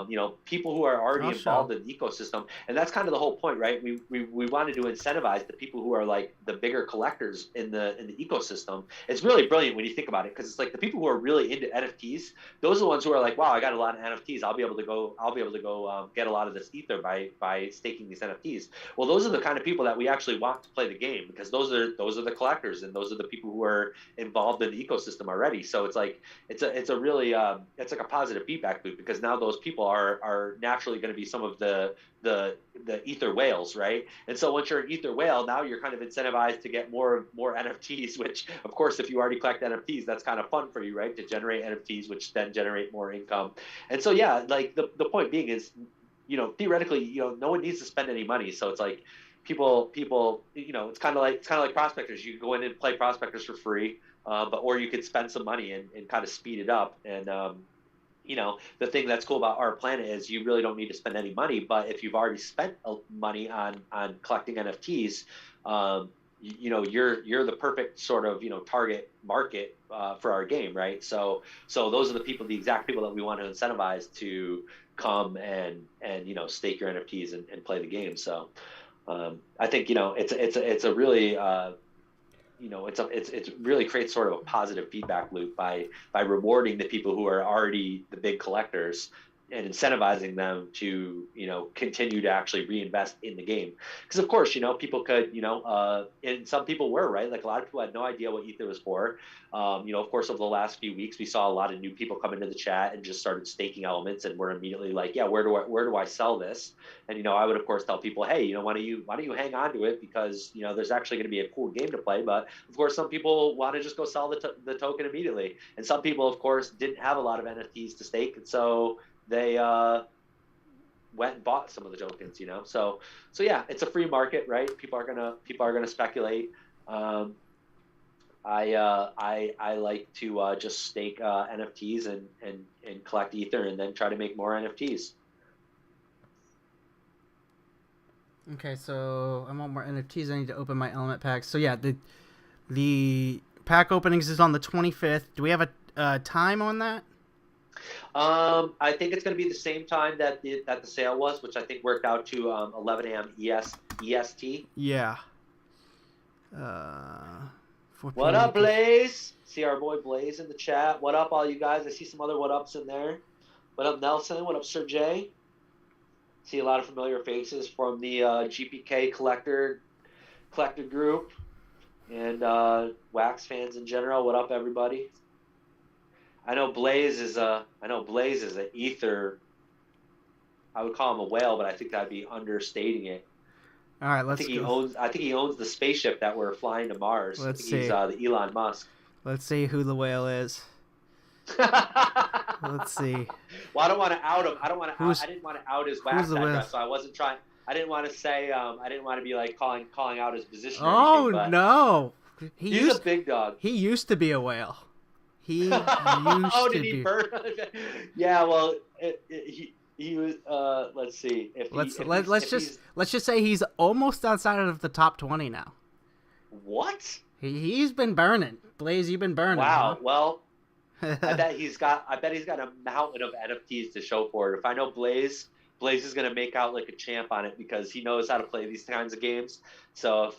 you know, people who are already involved in the ecosystem. And that's kind of the whole point, right? We wanted to incentivize the people who are like the bigger collectors in the ecosystem. It's really brilliant when you think about it, because it's like the people who are really into NFTs, those are the ones who are like, wow, I got a lot of NFTs. I'll be able to go get a lot of this ether by staking these NFTs. Well, those are the kind of people that we actually want to play the game, because those are the collectors, and those are the people who are involved in the ecosystem already. So it's like it's a really it's like a positive feedback loop, because now those people are naturally going to be some of the ether whales, right? And so once you're an ether whale, now you're kind of incentivized to get more NFTs, which of course, if you already collect NFTs, that's kind of fun for you, right? To generate NFTs, which then generate more income. And so yeah, like the point being is, you know, theoretically, you know, no one needs to spend any money. So it's like people, you know, it's kind of like prospectors. You can go in and play prospectors for free, or you could spend some money and kind of speed it up. And you know, the thing that's cool about Rplanet is you really don't need to spend any money. But if you've already spent money on collecting NFTs, you know, you're the perfect sort of, you know, target market for our game, right? So those are the exact people that we want to incentivize to come and you know, stake your NFTs and play the game. So I think, you know, it's a really you know, it's really creates sort of a positive feedback loop by rewarding the people who are already the big collectors and incentivizing them to, you know, continue to actually reinvest in the game. Because of course, you know, people could, you know, and some people were, right? Like a lot of people had no idea what ether was for. You know, of course, over the last few weeks, we saw a lot of new people come into the chat and just started staking elements, and we're immediately like, yeah, where do I sell this? And, you know, I would of course tell people, hey, you know, why don't you hang on to it, because, you know, there's actually going to be a cool game to play. But of course, some people want to just go sell the token immediately, and some people, of course, didn't have a lot of NFTs to stake, and so they went and bought some of the tokens, you know. So yeah, it's a free market, right? People are gonna speculate. I like to just stake NFTs and collect ether, and then try to make more NFTs. Okay, so I want more NFTs. I need to open my element packs. So yeah, the pack openings is on the 25th. Do we have a time on that? I think it's going to be the same time that the sale was, which I think worked out to 11 a.m. EST. Yeah. 4 What p.m. up, Blaze? See our boy Blaze in the chat. What up, all you guys? I see some other what ups in there. What up, Nelson? What up, Sir J? See a lot of familiar faces from the GPK collector group and Wax fans in general. What up, everybody? I know Blaze is an ether. I would call him a whale, but I think that'd be understating it. All right, let's go. I think he owns the spaceship that we're flying to Mars. Let's see. He's the Elon Musk. Let's see who the whale is. Let's see. Well, I don't want to out him. I didn't want to out his Wax address, so I wasn't trying. I didn't want to say. I didn't want to be like calling out his position. Oh, anything, no! He's a big dog. He used to be a whale. He used did he burn? Yeah, well, he was. Let's see. Let's just say he's almost outside of the top 20 now. What? He's been burning. Blaze, you've been burning. Wow. Huh? Well, I bet he's got a mountain of NFTs to show for it. If I know Blaze is gonna make out like a champ on it because he knows how to play these kinds of games. So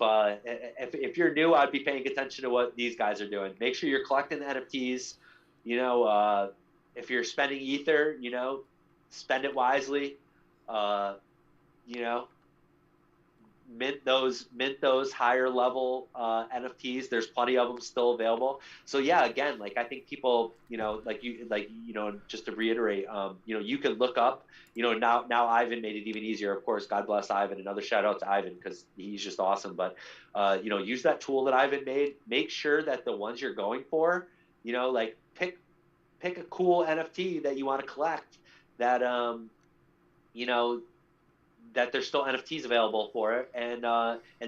if you're new, I'd be paying attention to what these guys are doing. Make sure you're collecting the NFTs. You know, if you're spending ether, you know, spend it wisely. You know, mint those higher level NFTs. There's plenty of them still available. So yeah, again, like I think people, you know, just to reiterate, you know, you can look up, you know, now Ivan made it even easier. Of course, God bless Ivan. Another shout out to Ivan because he's just awesome. But you know, use that tool that Ivan made. Make sure that the ones you're going for, you know, like pick a cool NFT that you want to collect. That you know, that there's still NFTs available for it, and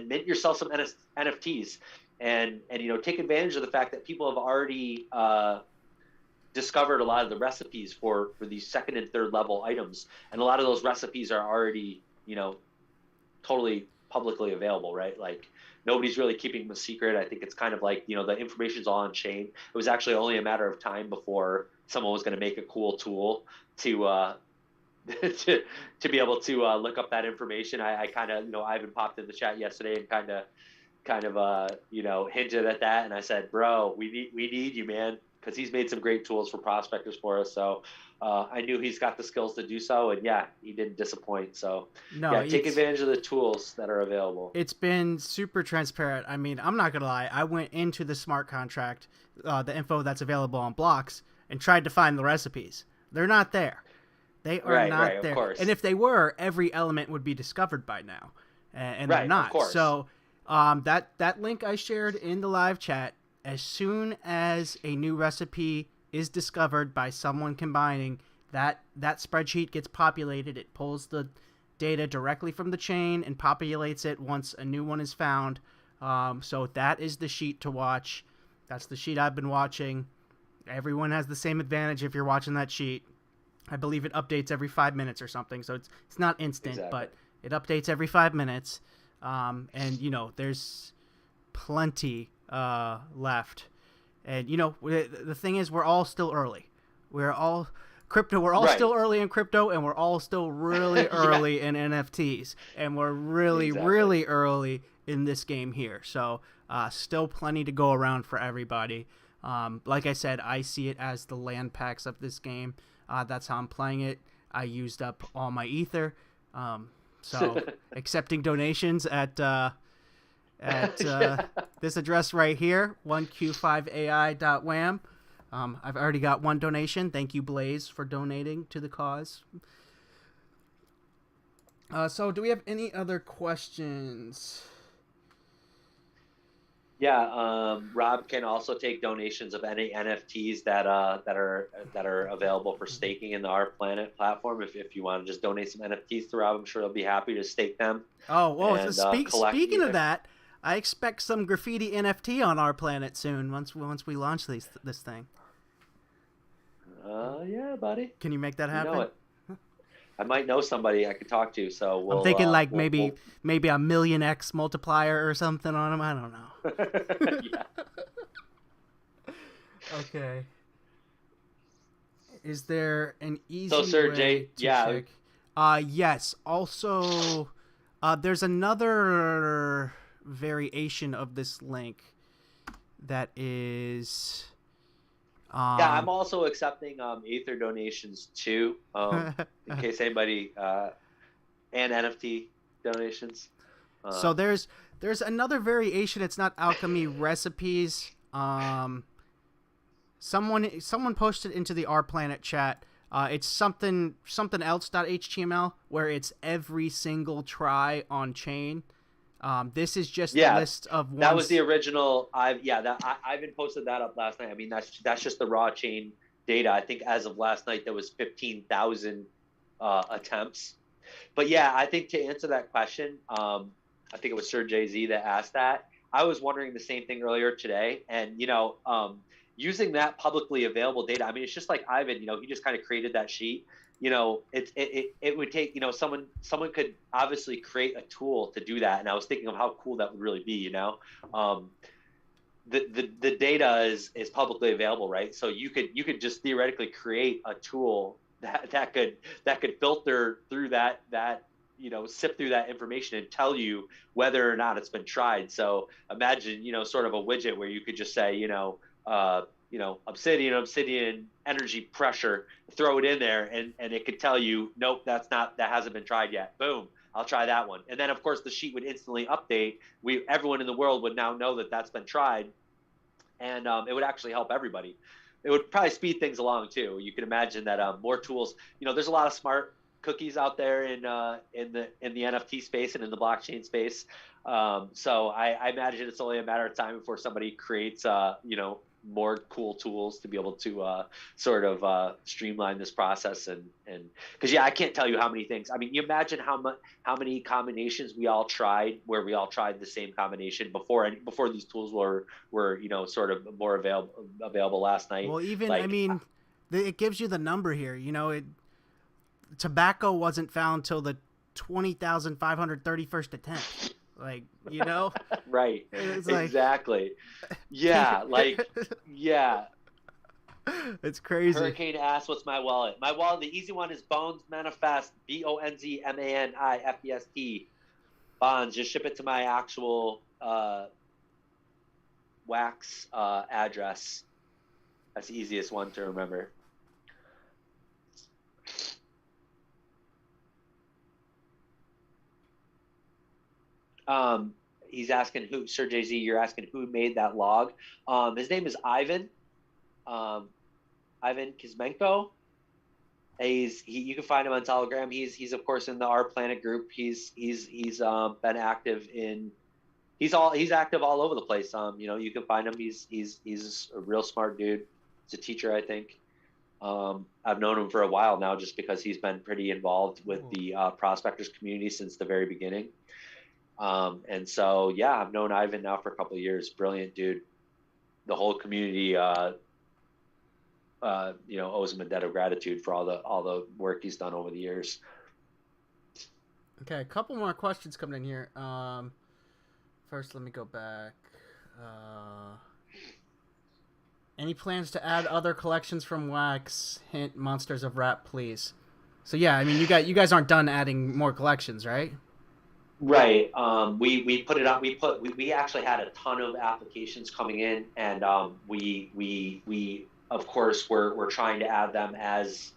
mint yourself some NFTs, and you know, take advantage of the fact that people have already discovered a lot of the recipes for these second and third level items, and a lot of those recipes are already, you know, totally publicly available, right? Like nobody's really keeping them a secret. I think it's kind of like, you know, the information's all on chain. It was actually only a matter of time before someone was going to make a cool tool to to be able to look up that information. I kind of, you know, Ivan popped in the chat yesterday and kind of you know, hinted at that, and I said, bro, we need you, man, because he's made some great tools for prospectors for us. So I knew he's got the skills to do so, and yeah, he didn't disappoint. So no, yeah, take advantage of the tools that are available. It's been super transparent. I mean, I'm not gonna lie, I went into the smart contract, the info that's available on blocks, and tried to find the recipes. They're not there. They are not there. Of course. And if they were, every element would be discovered by now. And they're not. Of course. So that link I shared in the live chat, as soon as a new recipe is discovered by someone combining, that spreadsheet gets populated. It pulls the data directly from the chain and populates it once a new one is found. So that is the sheet to watch. That's the sheet I've been watching. Everyone has the same advantage if you're watching that sheet. I believe it updates every 5 minutes or something, so it's not instant, exactly. But it updates every 5 minutes, and you know, there's plenty left, and you know, the thing is, we're all still early. We're all still early in crypto, and we're all still really early in NFTs, and we're really really early in this game here. So still plenty to go around for everybody. Like I said, I see it as the land packs of this game. That's how I'm playing it. I used up all my ether, so accepting donations at this address right here, 1q5ai.wham. I've already got one donation. Thank you, Blaze, for donating to the cause. So do we have any other questions? Yeah, Rob can also take donations of any NFTs that are available for staking in the Rplanet platform. If you want to just donate some NFTs to Rob, I'm sure he'll be happy to stake them. Oh, well, and, speaking of that, I expect some graffiti NFT on Rplanet soon. Once we launch this thing. Yeah, buddy. Can you make that happen? You know it. I might know somebody I could talk to. So I'm thinking like we'll... maybe a million X multiplier or something on them. I don't know. Yeah. Okay. Is there an easy So Sir way Jay, to yeah. check? Yes. Also, there's another variation of this link that is. Yeah, I'm also accepting Ether donations too, in case anybody and NFT donations. So there's another variation. It's not alchemy recipes. Someone posted into the Rplanet chat. It's something else.html where it's every single try on chain. This is just a list of ones. That was the original. Ivan posted that up last night. I mean, that's just the raw chain data. I think as of last night there was 15,000 attempts. But yeah, I think to answer that question, I think it was Sir Jay-Z that asked that. I was wondering the same thing earlier today, and using that publicly available data. I mean, it's just like Ivan. He just kind of created that sheet. It would take, someone could obviously create a tool to do that. And I was thinking of how cool that would really be, the data is publicly available, right? So you could just theoretically create a tool that could filter through that, sift through that information and tell you whether or not it's been tried. So imagine, sort of a widget where you could just say, obsidian energy pressure, throw it in there, and it could tell you, nope, that hasn't been tried yet. Boom, I'll try that one. And then of course the sheet would instantly update. Everyone in the world would now know that that's been tried, and it would actually help everybody. It would probably speed things along too. You can imagine that more tools. There's a lot of smart cookies out there in the NFT space and in the blockchain space. So I imagine it's only a matter of time before somebody creates more cool tools to be able to sort of streamline this process, and because I can't tell you how many things. I mean, you imagine how many combinations we all tried, where we all tried the same combination before these tools were sort of more available last night. Well, even I mean, it gives you the number here. Tobacco wasn't found till the 20,531st attempt. Like, right. It's exactly. Yeah. Yeah. It's crazy. Hurricane asks, what's my wallet? My wallet, the easy one is Bonz Manifest, BONZMANIFEST. Bonz, just ship it to my actual wax address. That's the easiest one to remember. He's asking who, Sir Jay-Z, you're asking who made that log. His name is Ivan. Ivan Kuzmenko. You can find him on Telegram. He's of course in the Rplanet group. He's been active he's active all over the place. You can find him. He's a real smart dude. He's a teacher, I think. I've known him for a while now, just because he's been pretty involved with the prospectors community since the very beginning. And so, yeah, I've known Ivan now for a couple of years. Brilliant dude. The whole community, owes him a debt of gratitude for all the work he's done over the years. Okay, a couple more questions coming in here. First, let me go back. Any plans to add other collections from Wax? Hint: Monsters of Rap, please. So yeah, I mean, you guys aren't done adding more collections, right? Right. We put it up. We actually had a ton of applications coming in, and we of course we're trying to add them as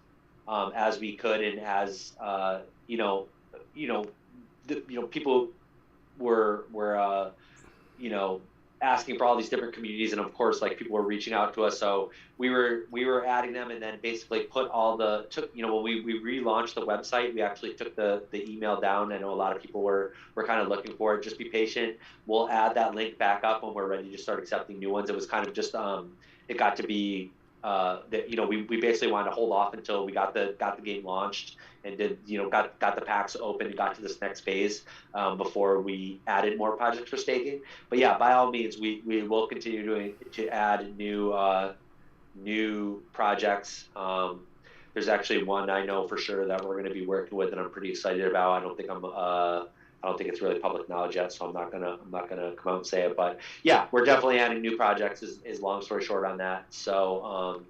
we could, and as people were asking for all these different communities, and of course people were reaching out to us, so we were adding them, and then basically when we relaunched the website, we actually took the email down. I know a lot of people were kind of looking for it. Just be patient. We'll add that link back up when we're ready to start accepting new ones. It was kind of just it got to be that we basically wanted to hold off until we got the game launched, and did got the packs open and got to this next phase before we added more projects for staking. But yeah, by all means, we will continue to add new projects. There's actually one I know for sure that we're going to be working with, and I'm pretty excited about. I don't think it's really public knowledge yet, so I'm not gonna come out and say it. But yeah, we're definitely adding new projects. Is long story short on that. So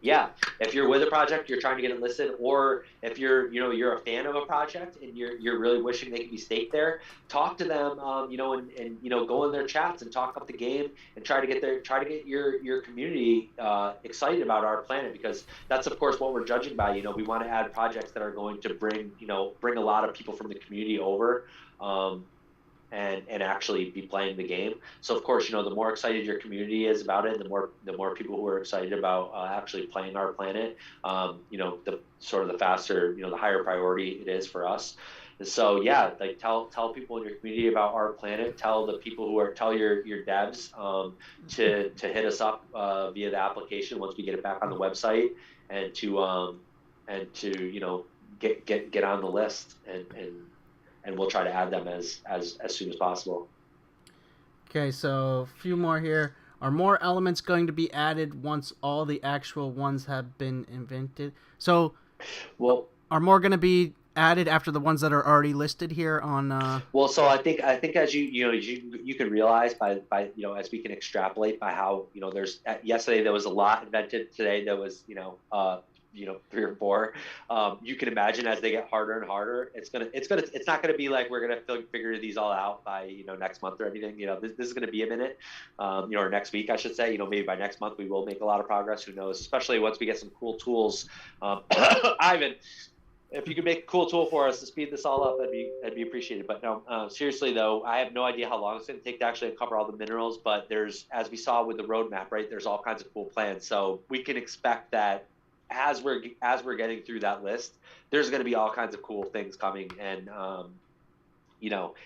yeah, if you're with a project, you're trying to get it listed, or if you're a fan of a project and you're really wishing they could be staked there, talk to them, and go in their chats and talk up the game and try to get your community excited about our planet, because that's of course what we're judging by. We want to add projects that are going to bring a lot of people from the community over. And actually be playing the game. So of course, the more excited your community is about it, the more people who are excited about actually playing our planet, the sort of the faster, the higher priority it is for us. And so yeah, like tell people in your community about our planet. Tell the people tell your devs to hit us up via the application once we get it back on the website, and to get on the list, and we'll try to add them as soon as possible. Okay, so a few more here. Are more elements going to be added once all the actual ones have been invented? So, well, are more going to be added after the ones that are already listed here on? Well, so I think as you can realize by as we can extrapolate by how there's yesterday there was a lot invented, today there was 3 or 4. You can imagine as they get harder and harder, it's not gonna be like we're gonna figure these all out by next month or anything. This is gonna be a minute, or next week I should say. Maybe by next month we will make a lot of progress. Who knows? Especially once we get some cool tools. Ivan, if you could make a cool tool for us to speed this all up, that'd be appreciated. But no, seriously though, I have no idea how long it's going to take to actually uncover all the minerals. But as we saw with the roadmap, right? There's all kinds of cool plans. So we can expect that as we're getting through that list, there's going to be all kinds of cool things coming, and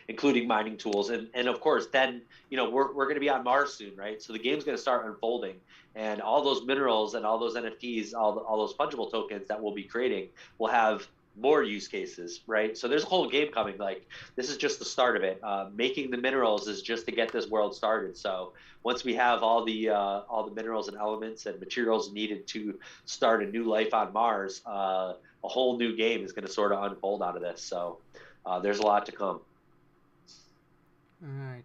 including mining tools, and of course then we're going to be on Mars soon, right? So the game's going to start unfolding, and all those minerals and all those NFTs, all those fungible tokens that we'll be creating will have more use cases, right? So there's a whole game coming. Like, this is just the start of it. Making the minerals is just to get this world started. So once we have all the minerals and elements and materials needed to start a new life on Mars, a whole new game is going to sort of unfold out of this. So there's a lot to come. All right.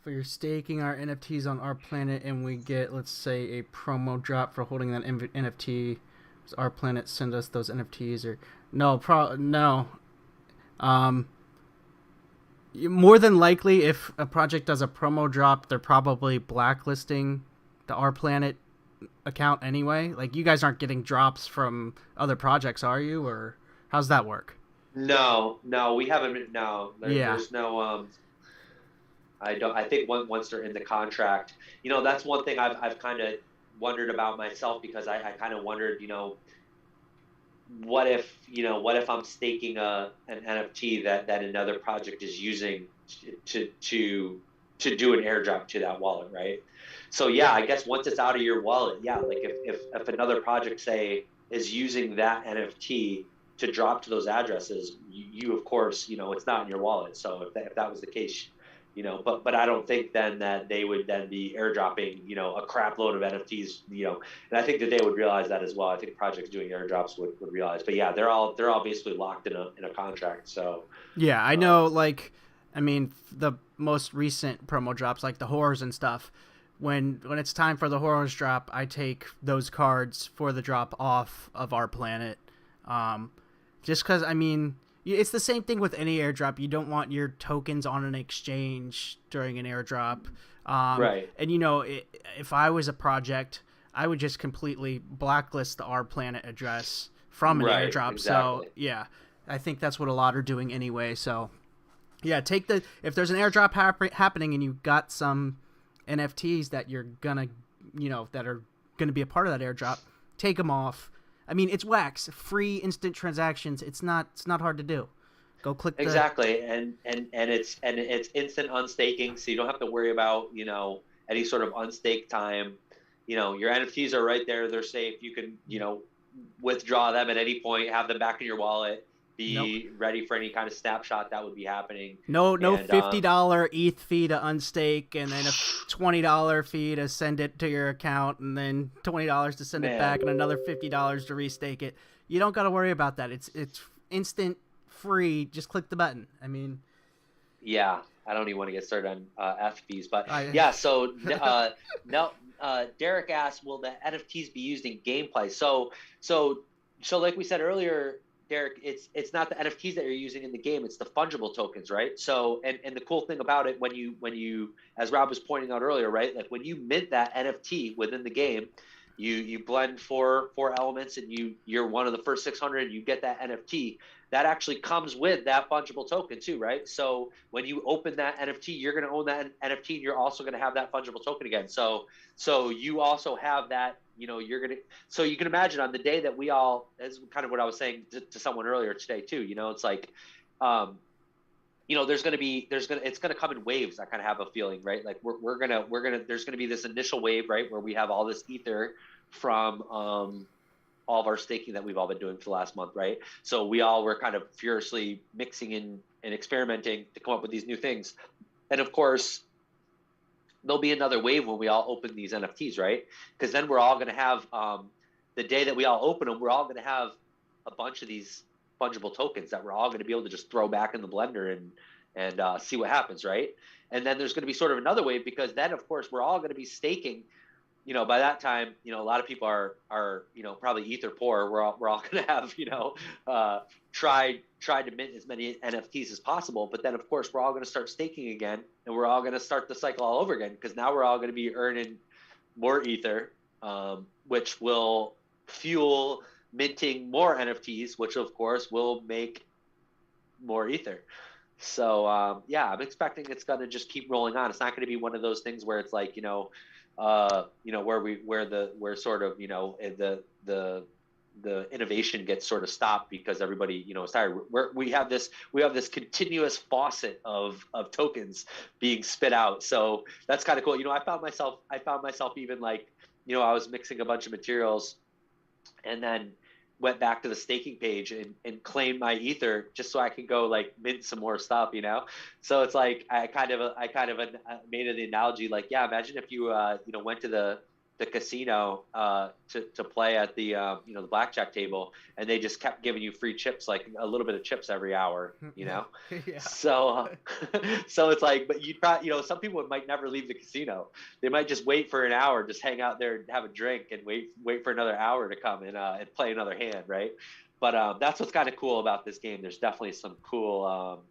For your staking our NFTs on our planet, and we get, let's say, a promo drop for holding that NFT. Does our planet send us those NFTs, or no? No. More than likely, if a project does a promo drop, they're probably blacklisting the Our Planet account anyway. Like, you guys aren't getting drops from other projects, are you? Or how's that work? No, we haven't. No, there's no. I think once they're in the contract, that's one thing I've kind of wondered about myself, because I kind of wondered, what if I'm staking an NFT that another project is using to do an airdrop to that wallet, right? So yeah, I guess once it's out of your wallet, yeah, like if another project, say, is using that NFT to drop to those addresses, you of course, it's not in your wallet. So if that was the case, but I don't think then that they would then be airdropping, a crap load of NFTs, and I think that they would realize that as well. I think projects doing airdrops would realize, but yeah, they're all basically locked in a contract. So yeah, I know. The most recent promo drops, like the horrors and stuff, when it's time for the horrors drop, I take those cards for the drop off of Our Planet, just because it's the same thing with any airdrop. You don't want your tokens on an exchange during an airdrop. Right. And, if I was a project, I would just completely blacklist the Our Planet address from an airdrop. Exactly. So, yeah, I think that's what a lot are doing anyway. So, yeah, if there's an airdrop happening and you've got some NFTs that you're going to, that are going to be a part of that airdrop, take them off. It's Wax, free instant transactions. It's not hard to do. Go click exactly, and it's instant unstaking, so you don't have to worry about any sort of unstake time. Your NFTs are right there; they're safe. You can withdraw them at any point, have them back in your wallet. Nope. be ready for any kind of snapshot that would be happening. No And $50 ETH fee to unstake, and then a $20 fee to send it to your account, and then $20 to send it back, and another $50 to restake it. You don't got to worry about that. It's instant, free. Just click the button. I mean, yeah, I don't even want to get started on FPs, but yeah. So Derek asked, will the NFTs be used in gameplay? So like we said earlier, Derek, it's not the NFTs that you're using in the game, it's the fungible tokens, right? So and the cool thing about it, when you as Rob was pointing out earlier, right, like when you mint that NFT within the game, you blend four elements, and you're one of the first 600, you get that NFT. That actually comes with that fungible token too, right? So when you open that NFT, you're going to own that NFT, and you're also going to have that fungible token again. So you also have that, you're going to, so you can imagine on the day that we all, that's kind of what I was saying to someone earlier today too, it's like, it's going to come in waves. I kind of have a feeling, right? Like we're going to, there's going to be this initial wave, right, where we have all this ether from, all of our staking that we've all been doing for the last month, right? So we all were kind of furiously mixing in and experimenting to come up with these new things. And of course, there'll be another wave when we all open these NFTs, right? Because then we're all going to have, the day that we all open them, we're all going to have a bunch of these fungible tokens that we're all going to be able to just throw back in the blender and see what happens, right? And then there's going to be sort of another wave, because then, of course, we're all going to be staking. By that time, a lot of people are probably ether poor. We're all going to have, tried to mint as many NFTs as possible. But then, of course, we're all going to start staking again, and we're all going to start the cycle all over again, because now we're all going to be earning more ether, which will fuel minting more NFTs, which of course will make more ether. So I'm expecting it's going to just keep rolling on. It's not going to be one of those things where it's like, where sort of, the innovation gets sort of stopped because everybody, is tired. We have this continuous faucet of tokens being spit out. So that's kind of cool. I found myself even like, I was mixing a bunch of materials, and then went back to the staking page and claimed my ether just so I could go like mint some more stuff, So it's like I kind of made an analogy, like, yeah, imagine if you went to the casino to play at the the blackjack table, and they just kept giving you free chips, like a little bit of chips every hour, Yeah. So it's like, but you'd probably, some people might never leave the casino. They might just wait for an hour, just hang out there and have a drink, and wait for another hour to come and play another hand, right? But that's what's kind of cool about this game. There's definitely some cool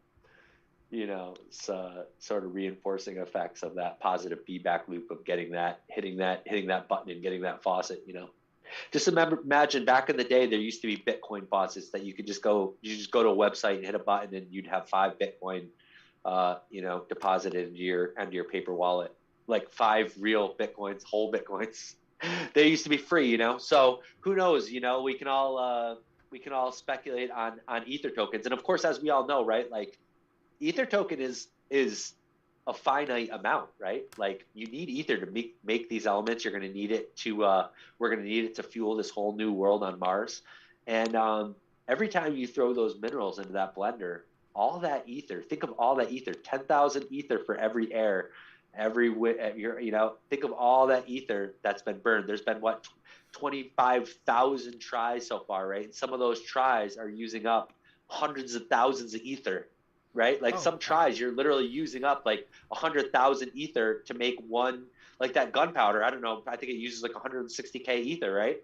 sort of reinforcing effects of that positive feedback loop of hitting that button and getting that faucet. Just imagine back in the day, there used to be Bitcoin faucets that you just go to a website and hit a button, and you'd have 5 Bitcoin, deposited into your paper wallet, like 5 real Bitcoins, whole Bitcoins. They used to be free, So who knows? We can all speculate on ether tokens, and of course, as we all know, right, like, ether token is a finite amount, right? Like, you need ether to make these elements. You're going to need it to we're going to need it to fuel this whole new world on Mars. And every time you throw those minerals into that blender, all that ether, think of all that ether, 10,000 ether for every air, think of all that ether that's been burned. There's been 25,000 tries so far, right? And some of those tries are using up hundreds of thousands of ether. Right? Like, some tries, you're literally using up like 100,000 ether to make one, like that gunpowder. I don't know. I think it uses like 160K ether, right?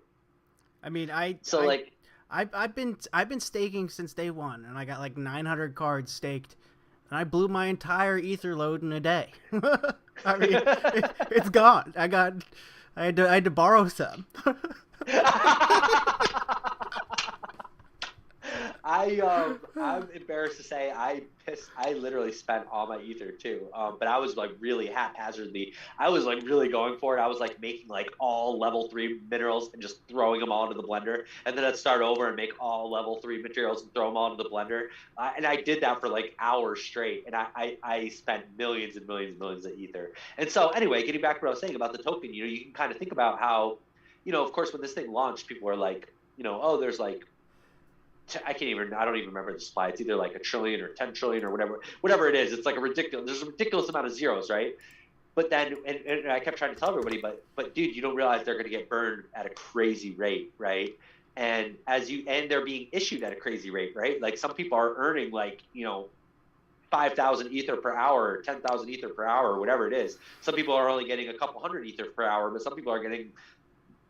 I mean, I've been staking since day one, and I got like 900 cards staked, and I blew my entire ether load in a day. I mean, it's gone. I had to borrow some. I'm embarrassed to say I literally spent all my ether too. But I was like really haphazardly. I was like really going for it. I was like making like all level 3 minerals and just throwing them all into the blender, and then I'd start over and make all level 3 materials and throw them all into the blender. And I did that for like hours straight, and I spent millions and millions and millions of ether. And so anyway, getting back to what I was saying about the token, you can kind of think about how, of course, when this thing launched, people were like, oh, there's like I don't even remember the supply. It's either like a trillion or 10 trillion or whatever it is. It's like there's a ridiculous amount of zeros, right? But then, and I kept trying to tell everybody, but dude, you don't realize they're going to get burned at a crazy rate, right? And they're being issued at a crazy rate, right? Like some people are earning 5,000 ether per hour, or 10,000 ether per hour, or whatever it is. Some people are only getting a couple hundred ether per hour, but some people are getting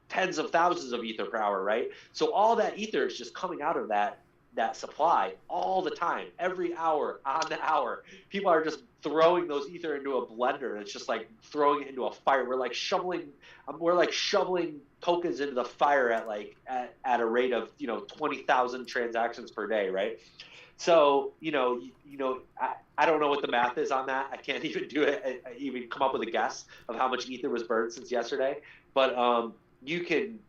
tens of thousands of ether per hour, right? So all that ether is just coming out of that supply all the time, every hour, on the hour. People are just throwing those ether into a blender. It's just like throwing it into a fire. We're like shoveling tokens into the fire at a rate of 20,000 transactions per day, right? So I don't know what the math is on that. I can't even do it. Even come up with a guess of how much ether was burned since yesterday. But you can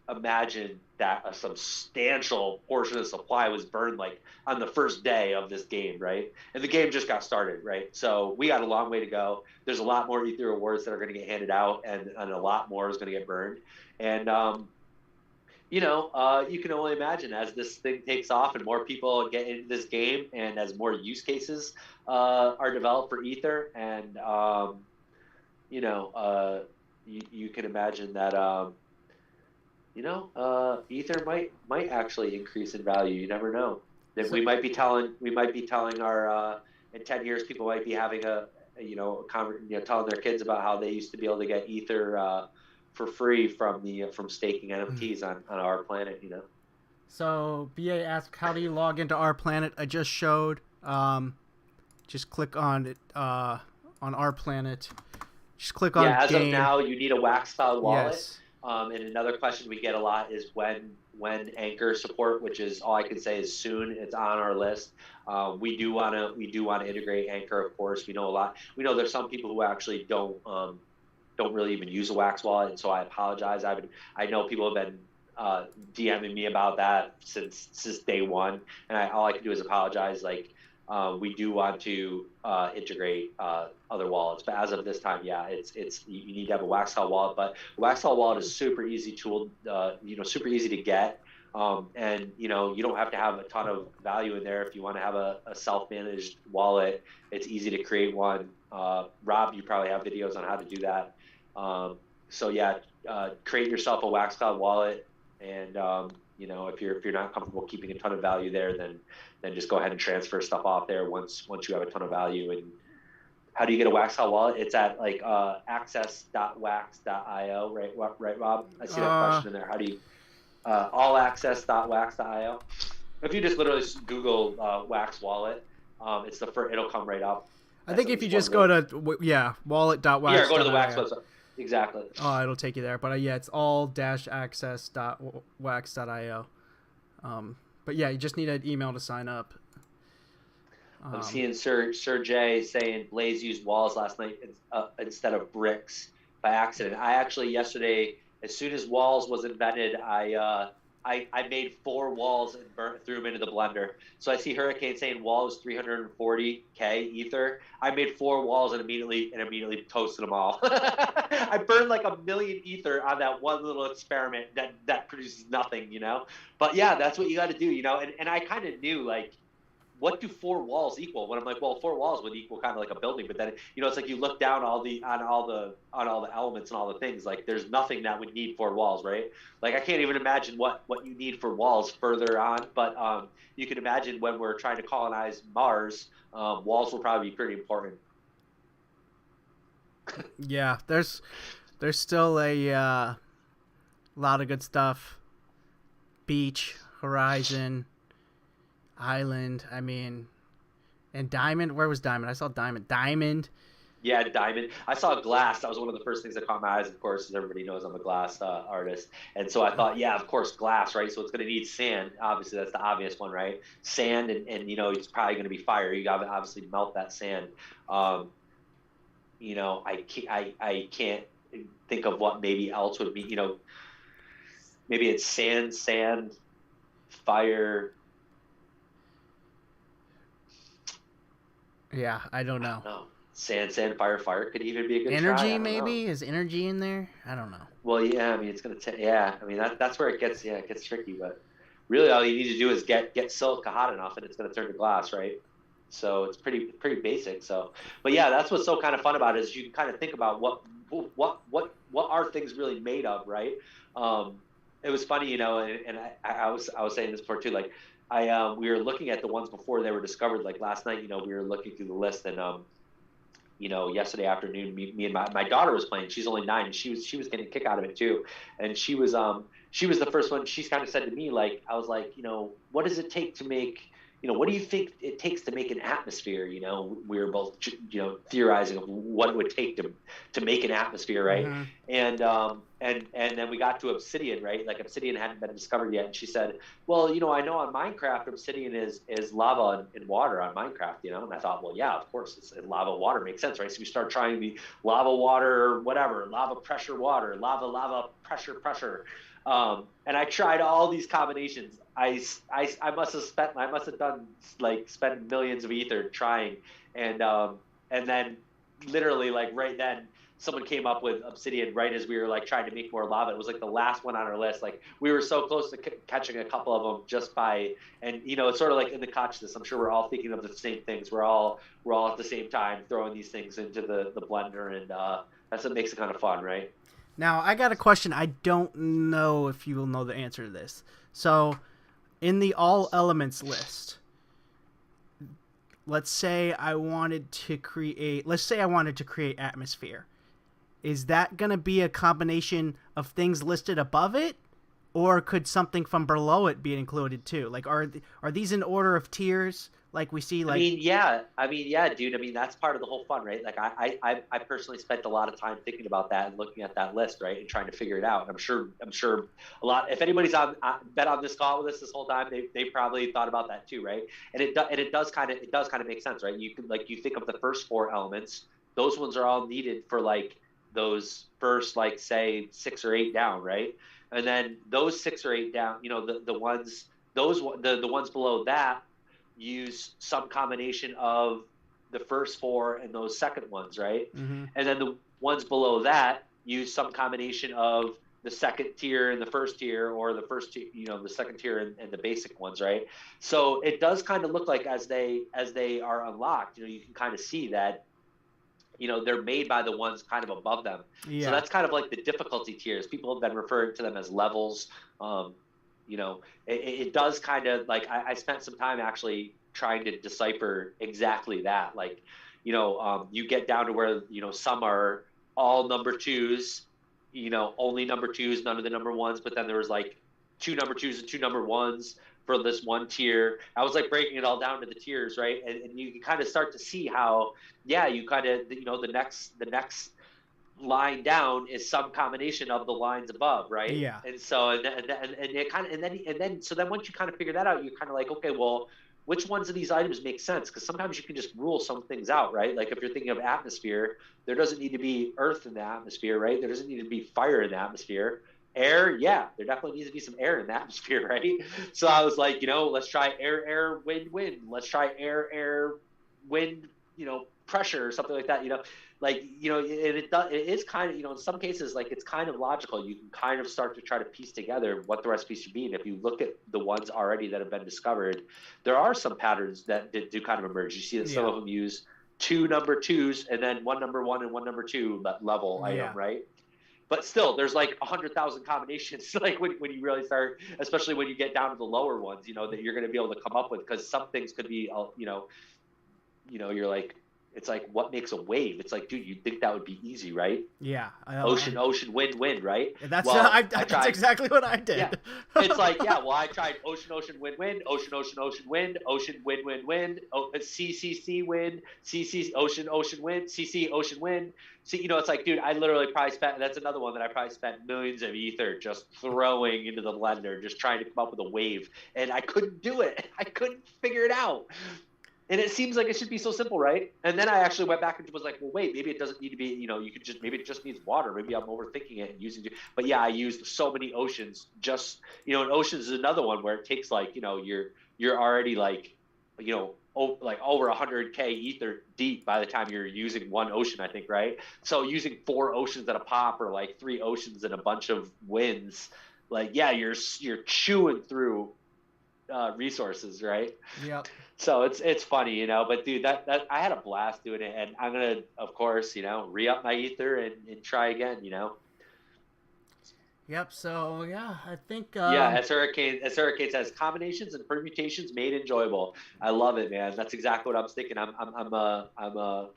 imagine that a substantial portion of the supply was burned like on the first day of this game, right? And the game just got started, right? So we got a long way to go. There's a lot more ether awards that are going to get handed out, and a lot more is going to get burned. And you can only imagine as this thing takes off and more people get into this game, and as more use cases are developed for ether, and you can imagine that ether might actually increase in value. You never know. That we might be telling our in 10 years people might be having telling their kids about how they used to be able to get ether for free from staking NFTs on Rplanet. So BA asked, how do you log into Rplanet? I just showed. Just click on it on Rplanet. Just click on as game. of now, you need a Wax Cloud wallet. Yes. And another question we get a lot is when Anchor support, which is all I can say is soon. It's on our list. We do want to integrate Anchor, of course. We know there's some people who actually don't really even use a Wax wallet, and so I apologize. I know people have been DMing me about that since day one, and all I can do is apologize. We do want to integrate other wallets, but as of this time, it's you need to have a Wax Cloud wallet. But a Wax Cloud wallet is super easy tool, super easy to get, and you don't have to have a ton of value in there. If you want to have a self-managed wallet, it's easy to create one. Rob, you probably have videos on how to do that. Create yourself a Wax Cloud wallet, and if you're not comfortable keeping a ton of value there, then just go ahead and transfer stuff off there once you have a ton of value. And how do you get a Wax Cloud wallet? It's at access.wax.io, right, Rob? I see that question in there. How do you allaccess.wax.io? If you just literally Google Wax wallet, it'll come right up. I think if you just go to wallet.wax. Yeah, go to the Wax website. Exactly. Oh, it'll take you there. But it's all-access.wax.io. But yeah, you just need an email to sign up. I'm seeing Sir Jay saying Blaze used walls last night instead of bricks by accident. I actually yesterday, as soon as walls was invented, I made 4 walls and threw them into the blender. So I see Hurricane saying wall is 340K ether. I made 4 walls and immediately toasted them all. I burned like 1 million ether on that one little experiment that produces nothing, But yeah, that's what you got to do, And I kind of knew what do 4 walls equal? When I'm like, well, 4 walls would equal kind of like a building, but then it's like you look down on all the elements and all the things. Like there's nothing that would need 4 walls, right? Like I can't even imagine what you need for walls further on, but you can imagine when we're trying to colonize Mars, walls will probably be pretty important. Yeah, there's still a lot of good stuff. Beach, horizon, island, and diamond. Where was diamond? I saw diamond. Yeah, diamond. I saw glass. That was one of the first things that caught my eyes, of course, as everybody knows I'm a glass artist. And so I thought, yeah, of course, glass, right? So it's going to need sand. Obviously, that's the obvious one, right? Sand, and it's probably going to be fire. You got to obviously melt that sand. I can't think of what maybe else would be, maybe it's sand, fire. Yeah, I don't know. No, sand, fire could even be a good energy. Try. Maybe is energy in there? I don't know. Well, yeah, it's gonna. That's where it gets tricky. But really all you need to do is get silica hot enough and it's going to turn to glass, right? So it's pretty basic. So, but yeah, that's what's so kind of fun about it is you can kind of think about what are things really made of, right? It was funny, you know, and I was saying this before too, like we were looking at the ones before they were discovered, like last night, you know, we were looking through the list and you know, yesterday afternoon, me and my daughter was playing. She's only 9. And she was getting a kick out of it too, and she was the first one. She's kind of said to me, like, I was like, you know, what does it take to make, you know, what do you think it takes to make an atmosphere? You know, we were both, you know, theorizing of what it would take to make an atmosphere, right? Mm-hmm. And then we got to obsidian, right? Like obsidian hadn't been discovered yet, and she said, well, you know, I know on Minecraft obsidian is lava and water on Minecraft, you know. And I thought, well, yeah, of course, it's lava water makes sense, right? So we start trying the lava water, whatever, lava pressure water, lava pressure. And I tried all these combinations. I must have done like spent millions of ether trying, and then literally like right then someone came up with obsidian right as we were like trying to make more lava. It was like the last one on our list. Like we were so close to catching a couple of them just by, and you know, it's sort of like in the consciousness. I'm sure we're all thinking of the same things. We're all at the same time throwing these things into the blender, and that's what makes it kind of fun, right? Now, I got a question. I don't know if you will know the answer to this. So, in the all elements list, let's say I wanted to create atmosphere. Is that going to be a combination of things listed above it, or could something from below it be included too? Like, are these in order of tiers? Like we see, like, I mean, yeah, dude. I mean, that's part of the whole fun, right? Like, I personally spent a lot of time thinking about that and looking at that list, right, and trying to figure it out. And I'm sure a lot. If anybody's been on this call with us this whole time, they probably thought about that too, right? And it does kind of make sense, right? You can, like, you think of the first 4 elements; those ones are all needed for like those first, like, say 6 or 8 down, right? And then those 6 or 8 down, you know, the ones the ones below that use some combination of the first 4 and those second ones, right? mm-hmm. And then the ones below that use some combination of the second tier and the first tier, or the first tier, you know, the second tier and the basic ones, right? So it does kind of look like as they are unlocked, you know, you can kind of see that, you know, they're made by the ones kind of above them. Yeah. So that's kind of like the difficulty tiers. People have been referring to them as levels. You know, it does kind of like, I spent some time actually trying to decipher exactly that. Like, you know, you get down to where, you know, some are all number 2s, you know, only number 2s, none of the number 1s, but then there was like 2 number 2s and 2 number 1s for this one tier. I was like breaking it all down to the tiers, right? And you can kind of start to see how, yeah, you kind of, you know, the next line down is some combination of the lines above, right? Yeah. And so and it kind of and then so then once you kind of figure that out, you're kind of like, okay, well, which ones of these items make sense? Because sometimes you can just rule some things out, right? Like if you're thinking of atmosphere, there doesn't need to be earth in the atmosphere, right? There doesn't need to be fire in the atmosphere. Air, yeah, there definitely needs to be some air in the atmosphere, right? So I was like, you know, let's try air, wind. Let's try air, wind, you know, pressure or something like that, you know. Like, you know, it is kind of, you know, in some cases, like, it's kind of logical. You can kind of start to try to piece together what the recipe should be. And if you look at the ones already that have been discovered, there are some patterns that do kind of emerge. You see that some of them use 2 number 2s and then 1 number 1 and 1 number 2 level item, right? But still, there's like 100,000 combinations, like when you really start, especially when you get down to the lower ones, you know, that you're going to be able to come up with, because some things could be, you know, you're like, it's like, what makes a wave? It's like, dude, you'd think that would be easy, right? Yeah. Ocean, wind, right? That's well, that's exactly what I did. Yeah. It's like, yeah, well, I tried ocean, wind, ocean, wind, ocean, wind, C, wind, C, ocean, wind, C, ocean, wind. See, you know, it's like, dude, I literally probably spent, that's another one that I probably spent millions of ether just throwing into the blender, just trying to come up with a wave. And I couldn't do it. I couldn't figure it out. And it seems like it should be so simple, right? And then I actually went back and was like, well, wait, maybe it doesn't need to be, you know, you could just, maybe it just needs water. Maybe I'm overthinking it and using it. But yeah, I used so many oceans, just, you know, and oceans is another one where it takes like, you know, you're already like, you know, like over 100K ether deep by the time you're using one ocean, I think, right? So using 4 oceans at a pop, or like 3 oceans and a bunch of winds, like, yeah, you're chewing through resources, right? Yep. So it's funny, you know. But dude, that I had a blast doing it, and I'm gonna, of course, you know, re-up my ether and try again, you know. Yep. So yeah, I think Yeah, as Hurricane says, combinations and permutations made enjoyable. I love it, man. That's exactly what I'm thinking. I'm a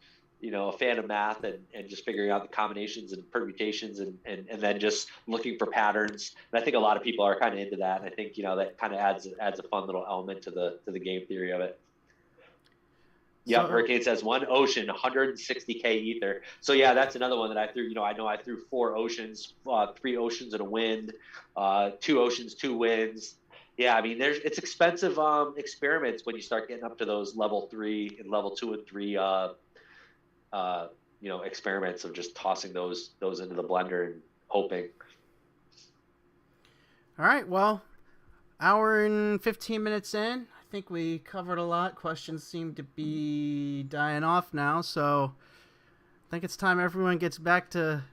you know, a fan of math and just figuring out the combinations and permutations and then just looking for patterns. And I think a lot of people are kind of into that. And I think, you know, that kind of adds a fun little element to the game theory of it. Yep, so Hurricane says one ocean, 160K ether. So yeah, that's another one that I threw. You know, I threw 4 oceans, 3 oceans and a wind, 2 oceans, 2 winds. Yeah, I mean, it's expensive experiments when you start getting up to those level 3 and level 2 and 3, you know, experiments of just tossing those into the blender and hoping. all right, well, hour and 15 minutes in. I think we covered a lot. Questions seem to be dying off now, so I think it's time everyone gets back to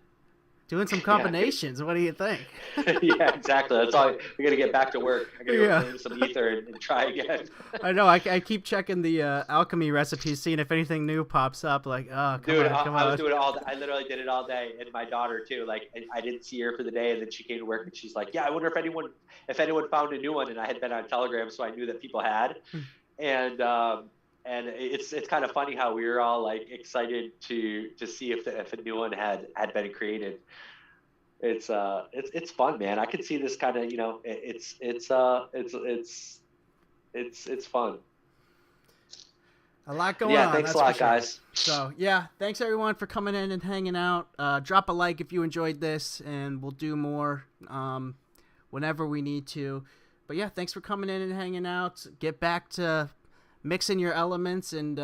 doing some combinations. What do you think? Yeah, exactly. That's all. We got to get back to work. I got to Yeah. go claim some ether and try again. I know. I keep checking the alchemy recipes, seeing if anything new pops up. Like, oh, come Dude, on. I was doing it all. I literally did it all day, and my daughter too. Like, I didn't see her for the day, and then she came to work, and she's like, "Yeah, I wonder if anyone found a new one." And I had been on Telegram, so I knew that people had. And it's kind of funny how we were all like excited to see if a new one had been created. It's fun, man. I can see this kind of, you know, it's fun. A lot going Yeah, on. thanks That's a lot, for sure. guys. So, yeah, thanks everyone for coming in and hanging out. Drop a like if you enjoyed this, and we'll do more whenever we need to. But yeah, thanks for coming in and hanging out. Get back to mixing your elements, and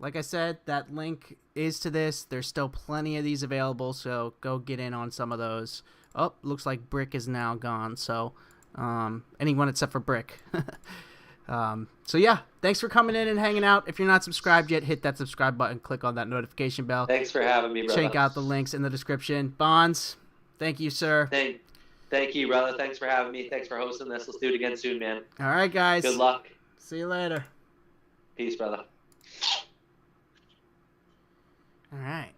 like I said, that link is to this. There's still plenty of these available, so go get in on some of those. Oh, looks like Brick is now gone, so anyone except for Brick. So yeah, thanks for coming in and hanging out. If you're not subscribed yet, hit that subscribe button, click on that notification bell. Thanks for having me, brother. Check out the links in the description. Bonz, thank you, sir. Thank you, brother. Thanks for having me. Thanks for hosting this. Let's do it again soon, man. All right, guys. Good luck. See you later. Peace, brother. All right.